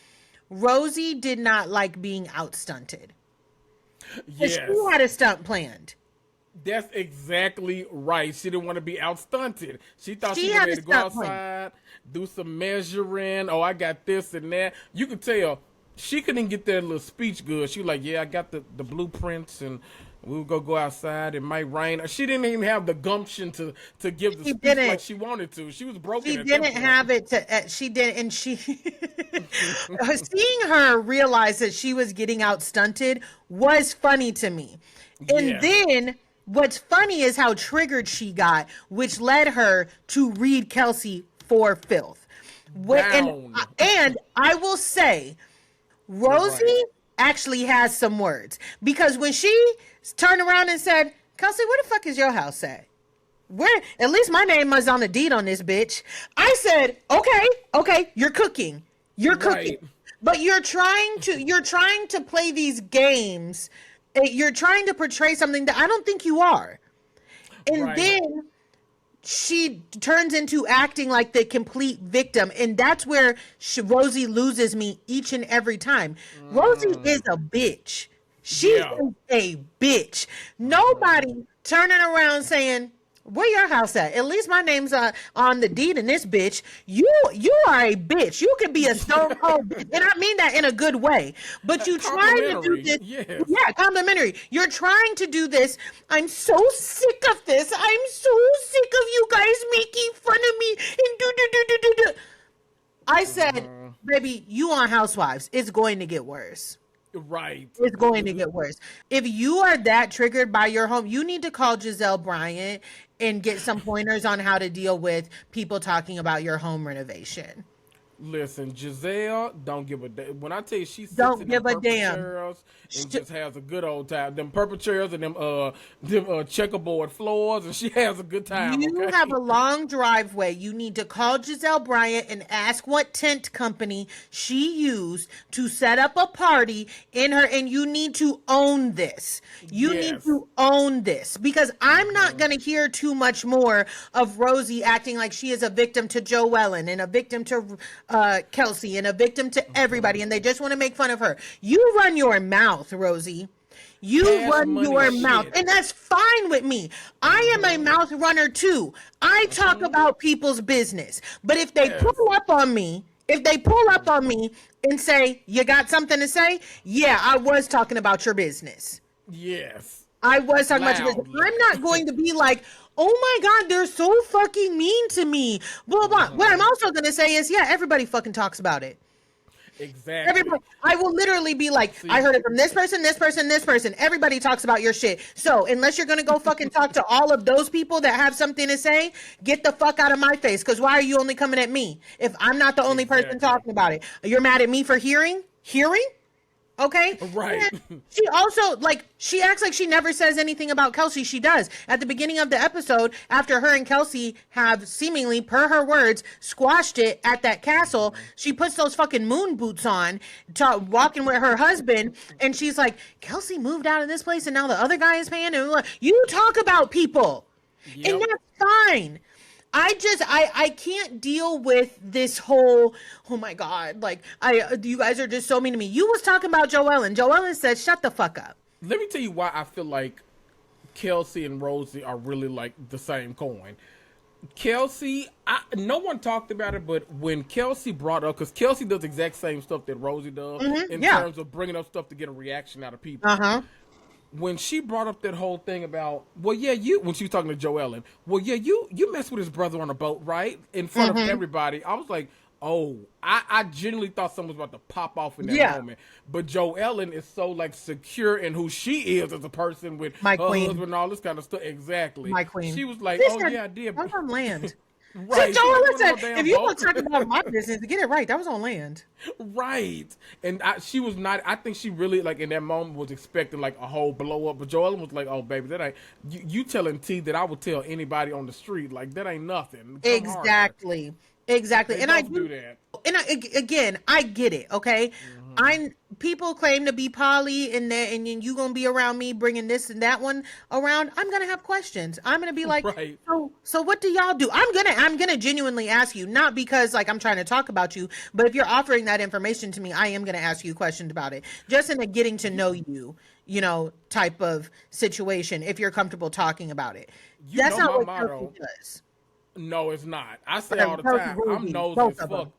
Speaker 1: Rosie did not like being outstunted.
Speaker 2: Yes.
Speaker 1: She had a stunt planned.
Speaker 2: That's exactly right. She didn't want to be outstunted. She thought she
Speaker 1: had
Speaker 2: was
Speaker 1: a
Speaker 2: to go
Speaker 1: stunt plan.
Speaker 2: outside, do some measuring. Oh, I got this and that. You could tell she couldn't get that little speech good. She was like, yeah, I got the blueprints, and we'll go outside. It might rain. She didn't even have the gumption to give the speech like she wanted to. She was broken.
Speaker 1: She didn't have it to. She didn't, and she seeing her realize that she was getting outstunted was funny to me. And then what's funny is how triggered she got, which led her to read Kelsey for filth. And I will say, Rosie actually has some words, because when she turned around and said, Kelsey, where the fuck is your house at? Where, at least my name was on the deed on this bitch. I said, okay, you're cooking. But you're trying to play these games. You're trying to portray something that I don't think you are. And then she turns into acting like the complete victim. And that's where Rosie loses me each and every time. Rosie is a bitch. She is a bitch. Nobody turning around saying, where your house at least my name's on the deed in this bitch. You are a bitch. You could be a stone cold bitch. And I mean that in a good way. But you trying to do this.
Speaker 2: Yes.
Speaker 1: Yeah, complimentary. You're trying to do this. I'm so sick of this. I'm so sick of you guys making fun of me and do. I said, baby, you on Housewives. It's going to get worse.
Speaker 2: Right.
Speaker 1: It's going to get worse. If you are that triggered by your home, you need to call Giselle Bryant and get some pointers on how to deal with people talking about your home renovation.
Speaker 2: Listen, Giselle don't give a damn. When I tell you she sits
Speaker 1: Don't
Speaker 2: in
Speaker 1: give
Speaker 2: them
Speaker 1: a
Speaker 2: purple
Speaker 1: damn.
Speaker 2: chairs and just has a good old time. Them purple chairs and them checkerboard floors, and she has a good time.
Speaker 1: You have a long driveway. You need to call Giselle Bryant and ask what tent company she used to set up a party in her, and you need to own this. You need to own this, because I'm not going to hear too much more of Rosie acting like she is a victim to Joellen and a victim to Kelsey and a victim to everybody, and they just want to make fun of her. You run your mouth, Rosie. You run your mouth, and that's fine with me. I am a mouth runner too. I talk about people's business, but if they pull up on me, and say, you got something to say? Yeah, I was talking about your business.
Speaker 2: Yes.
Speaker 1: I was talking about your business. I'm not going to be like, oh my God, they're so fucking mean to me. Blah, blah. What I'm also going to say is, yeah, everybody fucking talks about it.
Speaker 2: Exactly.
Speaker 1: Everybody, I will literally be like, I heard it from this person, this person, this person. Everybody talks about your shit. So unless you're going to go fucking talk to all of those people that have something to say, get the fuck out of my face. Because why are you only coming at me if I'm not the only person talking about it? You're mad at me for hearing? Okay.
Speaker 2: Right.
Speaker 1: And she also, she acts like she never says anything about Kelsey. She does. At the beginning of the episode, after her and Kelsey have seemingly, per her words, squashed it at that castle, she puts those fucking moon boots on, walking with her husband, and she's like, Kelsey moved out of this place and now the other guy is paying. And you talk about people. Yep. And that's fine. I can't deal with this whole, oh my God, you guys are just so mean to me. You was talking about Joellen. Joellen said, shut the fuck up.
Speaker 2: Let me tell you why I feel like Kelsey and Rosie are really like the same coin. Kelsey, no one talked about it, but when Kelsey brought up, because Kelsey does the exact same stuff that Rosie does in terms of bringing up stuff to get a reaction out of people. When she brought up that whole thing about, when she was talking to Joellen, you messed with his brother on a boat, right? In front of everybody. I was like, oh, I genuinely thought someone was about to pop off in that moment. But Joellen is so secure in who she is as a person with her husband and all this kind of stuff. Exactly.
Speaker 1: My queen.
Speaker 2: She was like,
Speaker 1: listen,
Speaker 2: oh yeah, I did.
Speaker 1: That was on land.
Speaker 2: Right.
Speaker 1: So Joellen said, if you want to talk about my business, get it right. That was on land.
Speaker 2: Right. And she was not, I think she really, in that moment was expecting, a whole blow up. But Joellen was like, oh, baby, that ain't, you telling T that I would tell anybody on the street. That ain't nothing.
Speaker 1: Exactly. Exactly.
Speaker 2: They
Speaker 1: and I
Speaker 2: do that.
Speaker 1: And I get it. Okay. People claim to be poly and you gonna be around me bringing this and that one around. I'm gonna have questions. I'm gonna be like,
Speaker 2: right.
Speaker 1: so what do y'all do? I'm gonna genuinely ask you, not because I'm trying to talk about you, but if you're offering that information to me, I am gonna ask you questions about it, just in a getting to know you, type of situation. If you're comfortable talking about it, that's not what Kelsey does.
Speaker 2: No, it's not. I say all the time, I'm nosy as fuck.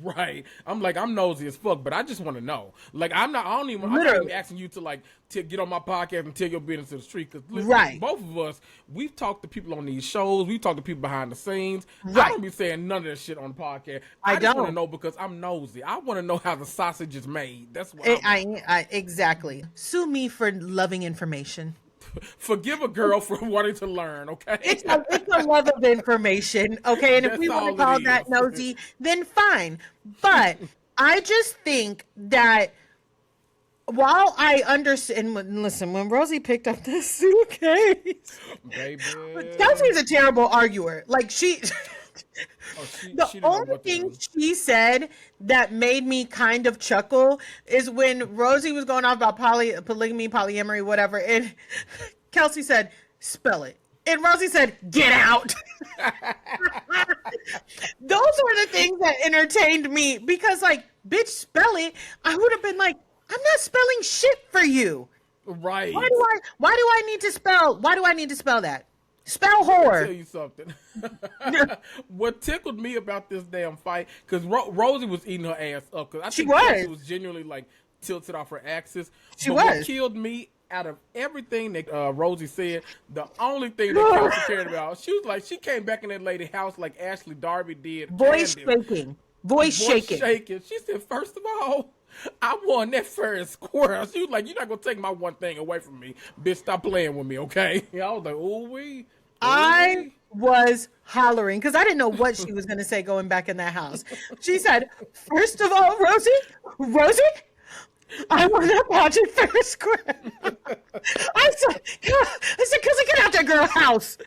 Speaker 2: Right. I'm nosy as fuck, but I just want to know. I'm not even asking you to get on my podcast and tell your business to the street. Because both of us, we've talked to people on these shows. We've talked to people behind the scenes. Right. I don't be saying none of that shit on the podcast. I just want to know because I'm nosy. I want to know how the sausage is made. That's what
Speaker 1: I exactly. Sue me for loving information.
Speaker 2: Forgive a girl for wanting to learn, okay?
Speaker 1: It's a love of information, okay? And if we want to call that nosy, then fine. But I just think that while I understand, listen, when Rosie picked up this suitcase,
Speaker 2: baby,
Speaker 1: Kelsey's a terrible arguer. The only thing she said that made me kind of chuckle is when Rosie was going off about polygamy, polyamory, whatever, and Kelsey said, spell it. And Rosie said, "Get out." Those were the things that entertained me because, like, bitch, spell it. I would have been like, I'm not spelling shit for you.
Speaker 2: Right.
Speaker 1: Why do I need to spell? Why do I need to spell that? Spell
Speaker 2: Let me
Speaker 1: whore.
Speaker 2: tell you something. What tickled me about this damn fight, because Rosie was eating her ass up, because I think Kelsey was genuinely like tilted off her axis. What killed me out of everything that Rosie said, the only thing that Kelsey cared about, she was like, she came back in that lady house like Ashley Darby did.
Speaker 1: Voice shaking.
Speaker 2: She said, first of all, I won that fair and square. She was like, you're not going to take my one thing away from me. Bitch, stop playing with me, okay? I was like, ooh-wee.
Speaker 1: I was hollering because I didn't know what she was going to say going back in that house. She said, first of all, Rosie, I want that pageant fair and square. I said, Kelsey, get out that girl house.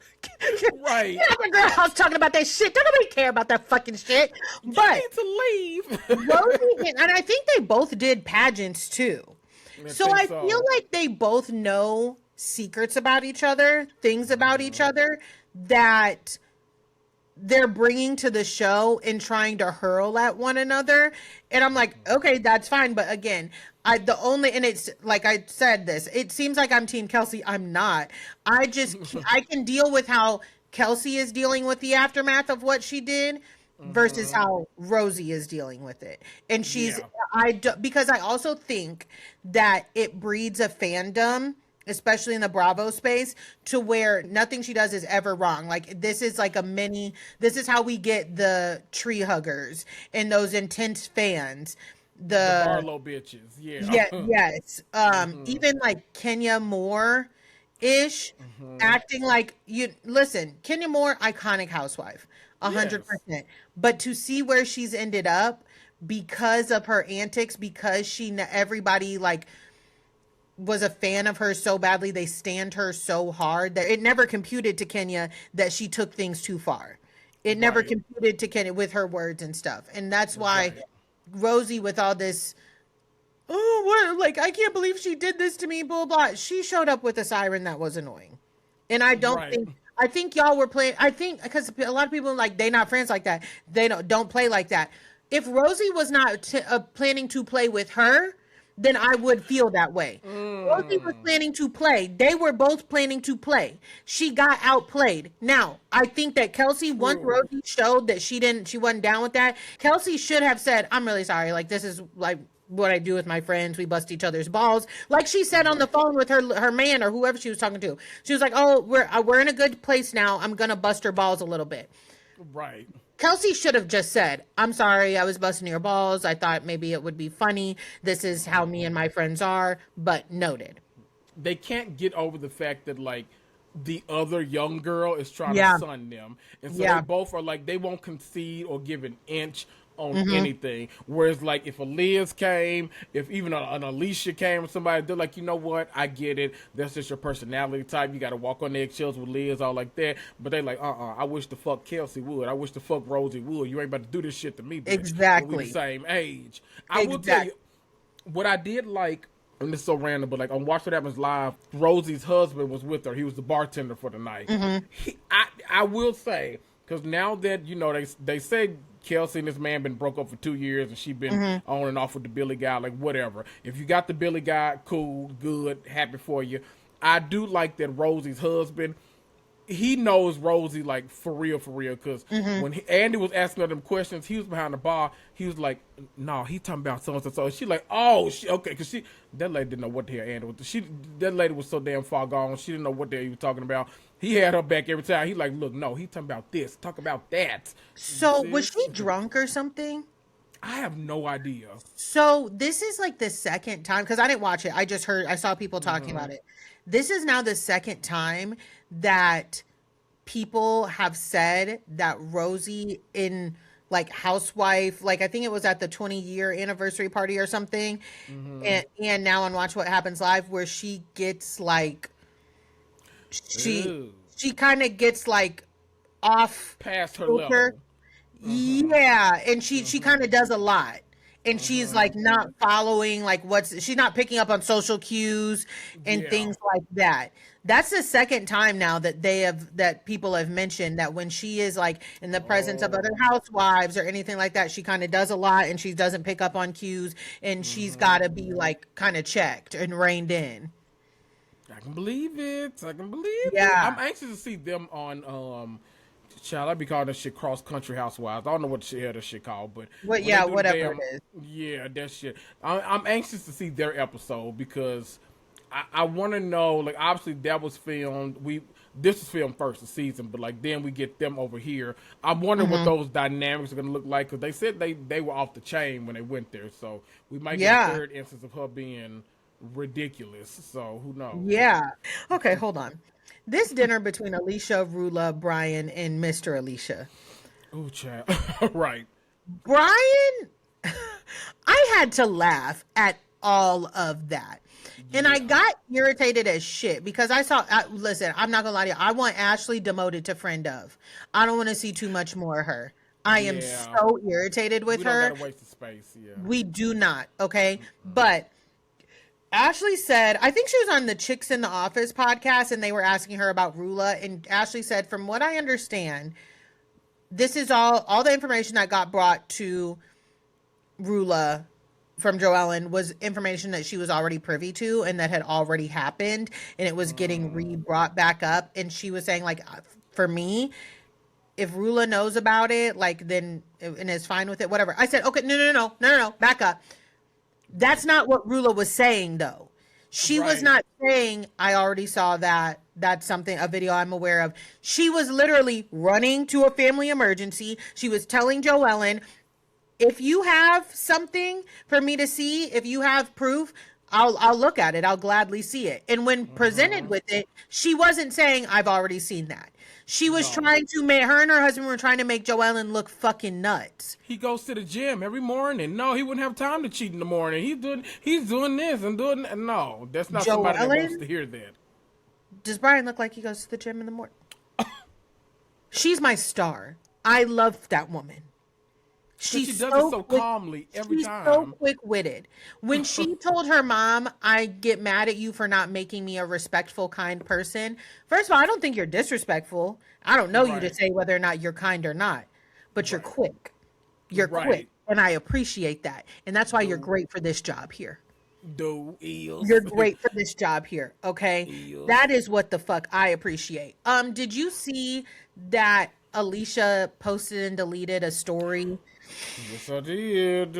Speaker 2: Right.
Speaker 1: Get out that girl house talking about that shit. Don't nobody care about that fucking shit. But
Speaker 2: you need to leave.
Speaker 1: Rosie, and I think they both did pageants too. So I feel like they both know secrets about each other, things about each other that they're bringing to the show and trying to hurl at one another. And I'm like, okay, that's fine. But again, and it's like I said this, it seems like I'm Team Kelsey. I'm not. I can deal with how Kelsey is dealing with the aftermath of what she did versus how Rosie is dealing with it. And because I also think that it breeds a fandom, especially in the Bravo space, to where nothing she does is ever wrong. Like, this is like this is how we get the tree huggers and those intense fans. The
Speaker 2: Barlow bitches, yeah.
Speaker 1: Yes. Even like Kenya Moore ish, acting like Kenya Moore, iconic housewife, 100%. But to see where she's ended up because of her antics, because everybody like was a fan of her so badly, they stand her so hard that it never computed to Kenya that she took things too far. It never computed to Kenya with her words and stuff. And that's why Rosie, with all this, I can't believe she did this to me, blah, blah. She showed up with a siren that was annoying. And I think y'all were playing, because a lot of people are like, they not friends like that. They don't play like that. If Rosie was not planning to play with her, then I would feel that way. Rosie was planning to play. They were both planning to play. She got outplayed. Now, I think that Kelsey, once Rosie showed that she wasn't down with that, Kelsey should have said, I'm really sorry. Like, this is like what I do with my friends. We bust each other's balls. Like she said on the phone with her man or whoever she was talking to. She was like, oh, we're in a good place now. I'm going to bust her balls a little bit.
Speaker 2: Right.
Speaker 1: Kelsey should have just said, I'm sorry, I was busting your balls. I thought maybe it would be funny. This is how me and my friends are, but noted.
Speaker 2: They can't get over the fact that, like, the other young girl is trying to sun them. And so they both are like, they won't concede or give an inch on anything. Whereas, like, if a Liz came, if even an Alicia came or somebody, they're like, you know what, I get it. That's just your personality type. You got to walk on eggshells with Liz, all like that. But they like, I wish the fuck Kelsey would. I wish the fuck Rosie would. You ain't about to do this shit to me, bitch.
Speaker 1: Exactly.
Speaker 2: We the same age. I will tell you, what I did like, and this is so random, but like on Watch What Happens Live, Rosie's husband was with her. He was the bartender for the night. I will say, because now that, you know, they say Kelsey and this man been broke up for 2 years and she been on and off with the Billy guy, like whatever. If you got the Billy guy, cool, good, happy for you. I do like that Rosie's husband, he knows Rosie like for real, because when Andy was asking her them questions, he was behind the bar. He was like, "No, he talking about so and so." So she like, "Oh, okay," because that lady didn't know what the hell Andy was. That lady was so damn far gone. She didn't know what the hell he was talking about. He had her back every time. He like, "Look, no, he talking about this. Talk about that."
Speaker 1: So was she drunk or something?
Speaker 2: I have no idea.
Speaker 1: So this is like the second time, because I didn't watch it. I saw people talking about it. This is now the second time that people have said that Rosie in like Housewife, like I think it was at the 20-year anniversary party or something, and now on Watch What Happens Live, where she gets like, she kind of gets like off
Speaker 2: past her level.
Speaker 1: Yeah, and she kind of does a lot. and she's like not following like she's not picking up on social cues and
Speaker 2: Yeah.
Speaker 1: things like that. That's the second time now that people have mentioned that when she is like in the presence of other housewives or anything like that, she kind of does a lot and she doesn't pick up on cues, and she's got to be like kind of checked and reined in.
Speaker 2: I can believe it. I can believe it.
Speaker 1: Yeah.
Speaker 2: I'm anxious to see them on child, I'd be calling that shit cross country housewives. I don't know what the hell that shit called, but
Speaker 1: Whatever it is.
Speaker 2: Yeah, that shit. I'm anxious to see their episode because I want to know. Like, obviously that was filmed. This was filmed first the season, but like then we get them over here. I'm wondering what those dynamics are gonna look like because they said they were off the chain when they went there. So we might get a third instance of her being ridiculous. So who knows?
Speaker 1: Yeah. Okay, hold on. This dinner between Alicia, Rula, Brian, and Mr. Alicia.
Speaker 2: Ooh, child. Right.
Speaker 1: Brian, I had to laugh at all of that. And I got irritated as shit because listen, I'm not gonna lie to you. I want Ashley demoted to friend of. I don't want to see too much more of her. I am so irritated with her.
Speaker 2: We don't gotta waste the space, yeah.
Speaker 1: We do not, okay? But Ashley said, I think she was on the Chicks in the Office podcast and they were asking her about Rula. And Ashley said, from what I understand, this is all the information that got brought to Rula from Joellen was information that she was already privy to and that had already happened. And it was getting brought back up. And she was saying, like, for me, if Rula knows about it, like, then, and is fine with it, whatever. I said, okay, no, back up. That's not what Rula was saying, though. She was not saying, I already saw that. That's a video I'm aware of. She was literally running to a family emergency. She was telling Joellen, if you have something for me to see, if you have proof, I'll look at it. I'll gladly see it. And when presented with it, she wasn't saying, I've already seen that. She was trying to her and her husband were trying to make Joellen look fucking nuts.
Speaker 2: He goes to the gym every morning. No, he wouldn't have time to cheat in the morning. He's doing this and doing that. No, that's not somebody that wants to hear that.
Speaker 1: Does Brian look like he goes to the gym in the morning? She's my star. I love that woman.
Speaker 2: She does it so calmly every time.
Speaker 1: She's so quick-witted. When she told her mom, I get mad at you for not making me a respectful, kind person. First of all, I don't think you're disrespectful. I don't know you to say whether or not you're kind or not. But you're quick. You're quick. And I appreciate that. And that's why you're great for this job here. You're great for this job here. Okay? That is what the fuck I appreciate. Did you see that Alicia posted and deleted a story?
Speaker 2: Yes, I did.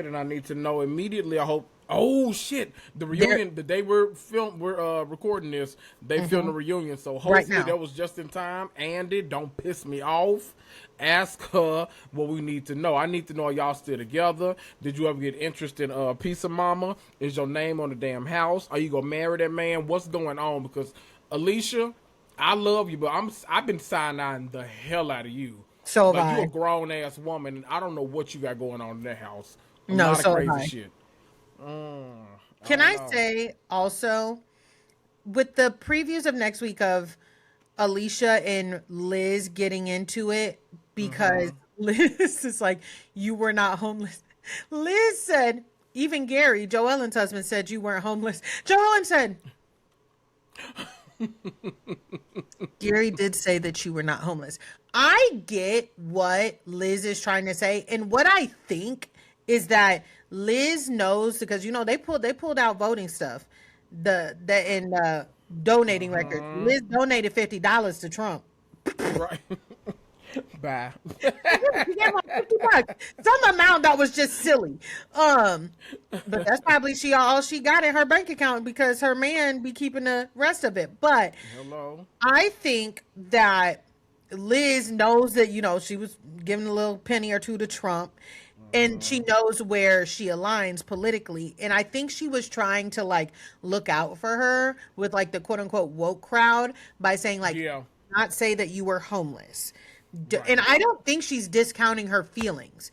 Speaker 2: And I need to know immediately. I hope. Oh shit! The reunion. The day we're recording this, they filmed the reunion. So hopefully that was just in time. Andy, don't piss me off. Ask her what we need to know. I need to know, are y'all still together? Did you ever get interested in Pizza Mama? Is your name on the damn house? Are you gonna marry that man? What's going on? Because Alicia, I love you, but I've been side-eyeing the hell out of you.
Speaker 1: So
Speaker 2: like, you're a grown ass woman, and I don't know what you got going on in that house. Shit.
Speaker 1: Can I say also, with the previews of next week of Alicia and Liz getting into it, because Liz is like, you were not homeless. Liz said, even Gary, Joellen's husband, said you weren't homeless. Joellen said, Gary did say that you were not homeless. I get what Liz is trying to say, and what I think is that Liz knows, because they pulled out voting stuff, donating records. Liz donated $50 to Trump.
Speaker 2: Right. Bye.
Speaker 1: He gave like $50. Some amount that was just silly. But that's probably all she got in her bank account because her man be keeping the rest of it. But I think that Liz knows that, she was giving a little penny or two to Trump, and she knows where she aligns politically. And I think she was trying to like look out for her with like the quote unquote woke crowd by saying like, not say that you were homeless. And I don't think she's discounting her feelings.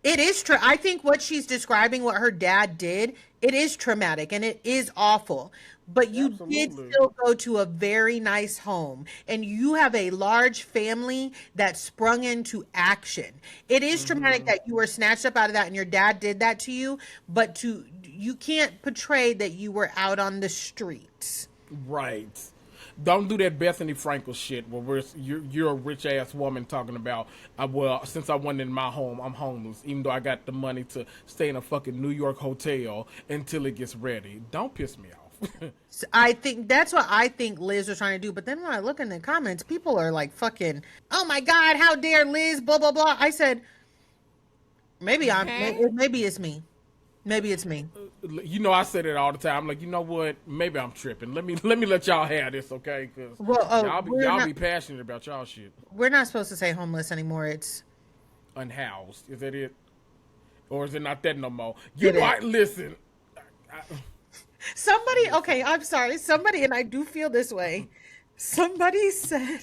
Speaker 1: It is true. I think what she's describing, what her dad did, it is traumatic and it is awful. But you did
Speaker 2: Absolutely.
Speaker 1: still go to a very nice home and you have a large family that sprung into action. It is traumatic that you were snatched up out of that and your dad did that to you, but you can't portray that you were out on the streets.
Speaker 2: Right. Don't do that Bethany Frankel shit where you're a rich ass woman talking about, well, since I wasn't in my home, I'm homeless, even though I got the money to stay in a fucking New York hotel until it gets ready. Don't piss me off.
Speaker 1: So I think that's what I think Liz was trying to do. But then when I look in the comments, people are like fucking, oh my God, how dare Liz, blah, blah, blah. I said, maybe it's me. Maybe it's me.
Speaker 2: You know, I say that all the time. I'm like, you know what? Maybe I'm tripping. Let me let y'all have this, okay? Because y'all be passionate about y'all shit.
Speaker 1: We're not supposed to say homeless anymore. It's
Speaker 2: unhoused. Is that it? Or is it not that no more? You might listen.
Speaker 1: Somebody, okay, I'm sorry. Somebody, and I do feel this way. Somebody said,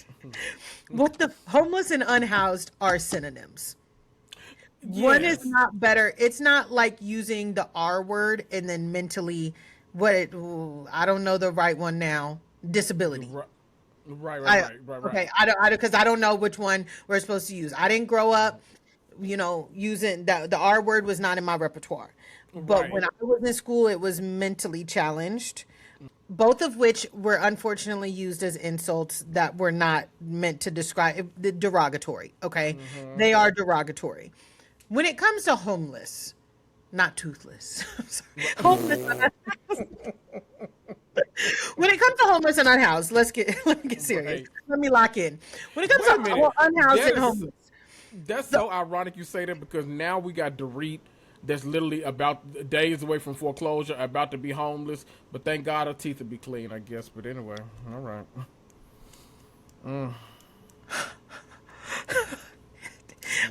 Speaker 1: what the homeless and unhoused are synonyms. Yes. One is not better. It's not like using the R word and then mentally, I don't know the right one now. Disability.
Speaker 2: Right.
Speaker 1: Okay, because I don't know which one we're supposed to use. I didn't grow up, using the R word was not in my repertoire. But when I was in school, it was mentally challenged. Both of which were unfortunately used as insults that were not meant to describe derogatory. Okay, they are derogatory. When it comes to homeless, not toothless, I'm sorry, homeless and unhoused. When it comes to homeless and unhoused, let me get serious. Right. Let me lock in. When it comes to unhoused and homeless.
Speaker 2: That's so ironic you say that because now we got Dorit that's literally about days away from foreclosure, about to be homeless, but thank God her teeth will be clean, I guess. But anyway, all right.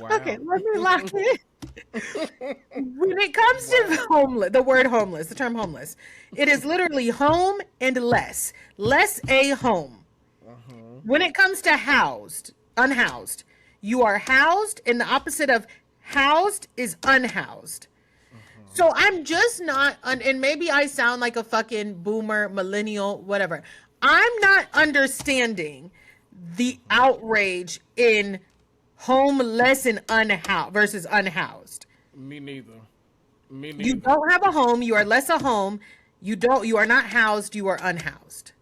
Speaker 2: Wow.
Speaker 1: Okay, let me lock in. When it comes to homeless, the term homeless, it is literally home and less a home. When it comes to unhoused, you are housed, and the opposite of housed is unhoused. So I'm just not, and maybe I sound like a fucking boomer, millennial, whatever. I'm not understanding the outrage in homeless and unhoused versus unhoused.
Speaker 2: Me neither.
Speaker 1: You don't have a home. You are less a home. You are not housed. You are unhoused.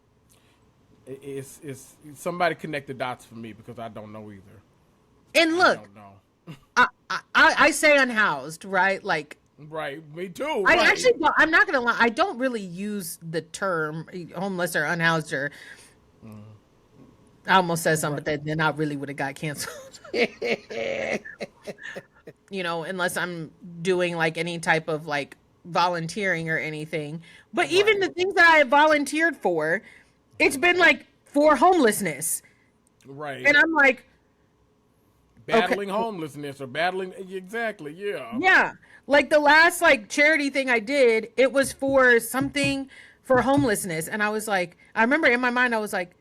Speaker 2: It's somebody connect the dots for me because I don't know either.
Speaker 1: And look,
Speaker 2: I don't know.
Speaker 1: I say unhoused, right? Like,
Speaker 2: right, me too.
Speaker 1: I actually, I'm not gonna lie. I don't really use the term homeless or unhoused or. I almost said something, but then I really would have got canceled. Unless I'm doing like any type of like volunteering or anything. But even the things that I have volunteered for, it's been like for homelessness.
Speaker 2: Right.
Speaker 1: And I'm like,
Speaker 2: battling homelessness or battling exactly, yeah.
Speaker 1: Yeah. Like the last like charity thing I did, it was for something for homelessness. And I was like, I remember in my mind, I was like,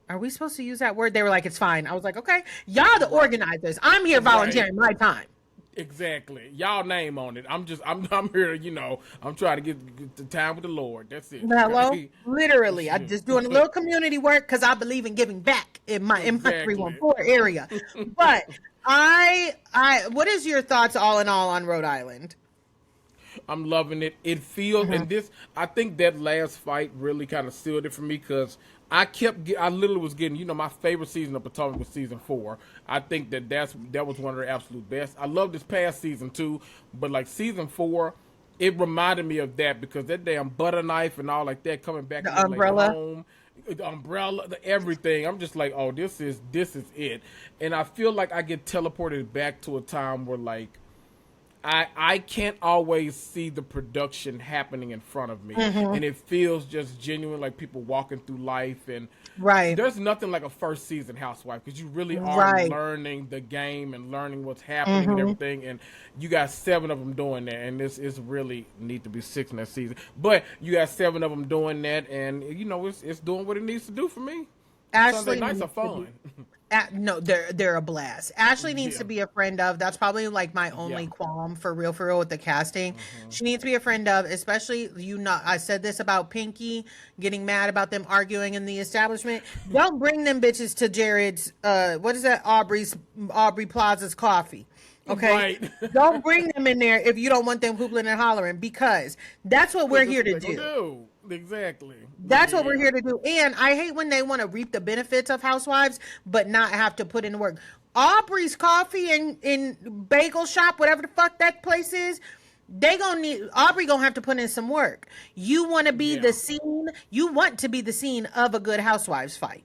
Speaker 1: are we supposed to use that word? They were like, it's fine. I was like, okay, y'all the organizers. I'm here volunteering my time.
Speaker 2: Exactly. Y'all name on it. I'm here, I'm trying to get the time with the Lord. That's it.
Speaker 1: Hello? Literally. I'm just doing a little community work because I believe in giving back in my 314 area. But what is your thoughts all in all on Rhode Island?
Speaker 2: I'm loving it. It feels, and I think that last fight really kind of sealed it for me because I literally was getting, my favorite season of Potomac was season 4. I think that was one of the absolute best. I love this past season too, but like season 4, it reminded me of that because that damn butter knife and all like that coming back
Speaker 1: the
Speaker 2: to
Speaker 1: umbrella.
Speaker 2: Home, the umbrella, everything. I'm just like, oh, this is it. And I feel like I get teleported back to a time where like I can't always see the production happening in front of me, and it feels just genuine, like people walking through life. And there's nothing like a first season Housewife because you really are learning the game and learning what's happening and everything. And you got 7 of them doing that, and this is really need to be 6 in that season. But you got 7 of them doing that, and it's doing what it needs to do for me.
Speaker 1: Ashley
Speaker 2: Sunday nights are fun.
Speaker 1: No, they're a blast. Ashley needs
Speaker 2: Yeah.
Speaker 1: to be a friend of. That's probably like my
Speaker 2: Yeah.
Speaker 1: only qualm for real with the casting. She needs to be a friend of, especially I said this about Pinky getting mad about them arguing in the establishment. Don't bring them bitches to Jared's what is that? Aubrey Plaza's coffee. Okay.
Speaker 2: Right.
Speaker 1: Don't bring them in there if you don't want them hoopling and hollering, because that's what we're here to do.
Speaker 2: Exactly.
Speaker 1: That's what we're here to do. And I hate when they want to reap the benefits of housewives, but not have to put in the work. Aubrey's coffee in bagel shop, whatever the fuck that place is, Aubrey gonna have to put in some work. You want to be the scene. You want to be the scene of a good housewives fight.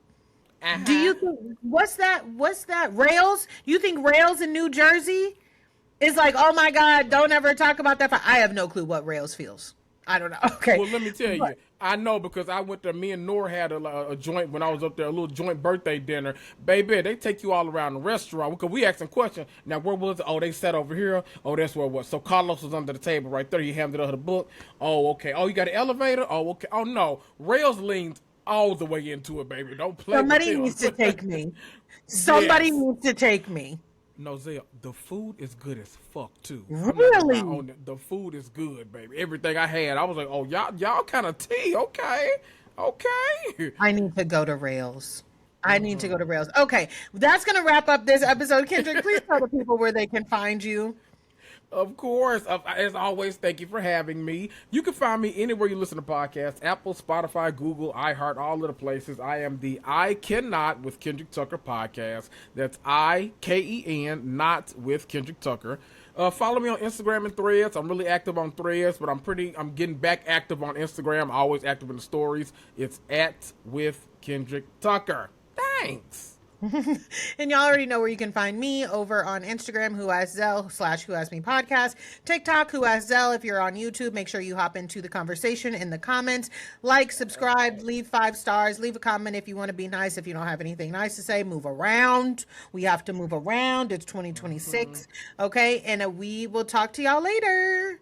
Speaker 1: Do you think what's that Rails? You think Rails in New Jersey is like, oh my God, don't ever talk about that fight? I have no clue what Rails feels. I don't know. Okay.
Speaker 2: Well, let me tell you, I know because I went there. Me and Nor had a joint when I was up there, a little joint birthday dinner. Baby, they take you all around the restaurant because we asking questions. Now, where was it? Oh, they sat over here. Oh, that's where it was. So Carlos was under the table right there. He handed her the book. Oh, okay. Oh, you got an elevator? Oh, okay. Oh, no. Rails leaned all the way into it, baby. Don't play
Speaker 1: Somebody
Speaker 2: with
Speaker 1: needs to take me. Somebody needs to take me.
Speaker 2: No, Zaya, the food is good as fuck too.
Speaker 1: Really?
Speaker 2: The food is good, baby. Everything I had, I was like, oh, y'all kind of tea. Okay.
Speaker 1: I need to go to Rails. Okay, that's gonna wrap up this episode. Kendrick, please tell the people where they can find you.
Speaker 2: Of course. As always, thank you for having me. You can find me anywhere you listen to podcasts. Apple, Spotify, Google, iHeart, all of the places. I am the I Cannot with Kendrick Tucker podcast. That's IKEN, not with Kendrick Tucker. Follow me on Instagram and Threads. I'm really active on Threads, but I'm getting back active on Instagram. Always active in the stories. It's at with Kendrick Tucker. Thanks.
Speaker 1: And y'all already know where you can find me over on Instagram, Who Asked Zell / Who Asked Me Podcast, TikTok, Who Asked Zell. If you're on YouTube, make sure you hop into the conversation in the comments. Like, subscribe, leave 5 stars, leave a comment if you want to be nice. If you don't have anything nice to say, move around. We have to move around. It's 2026. Okay. And we will talk to y'all later.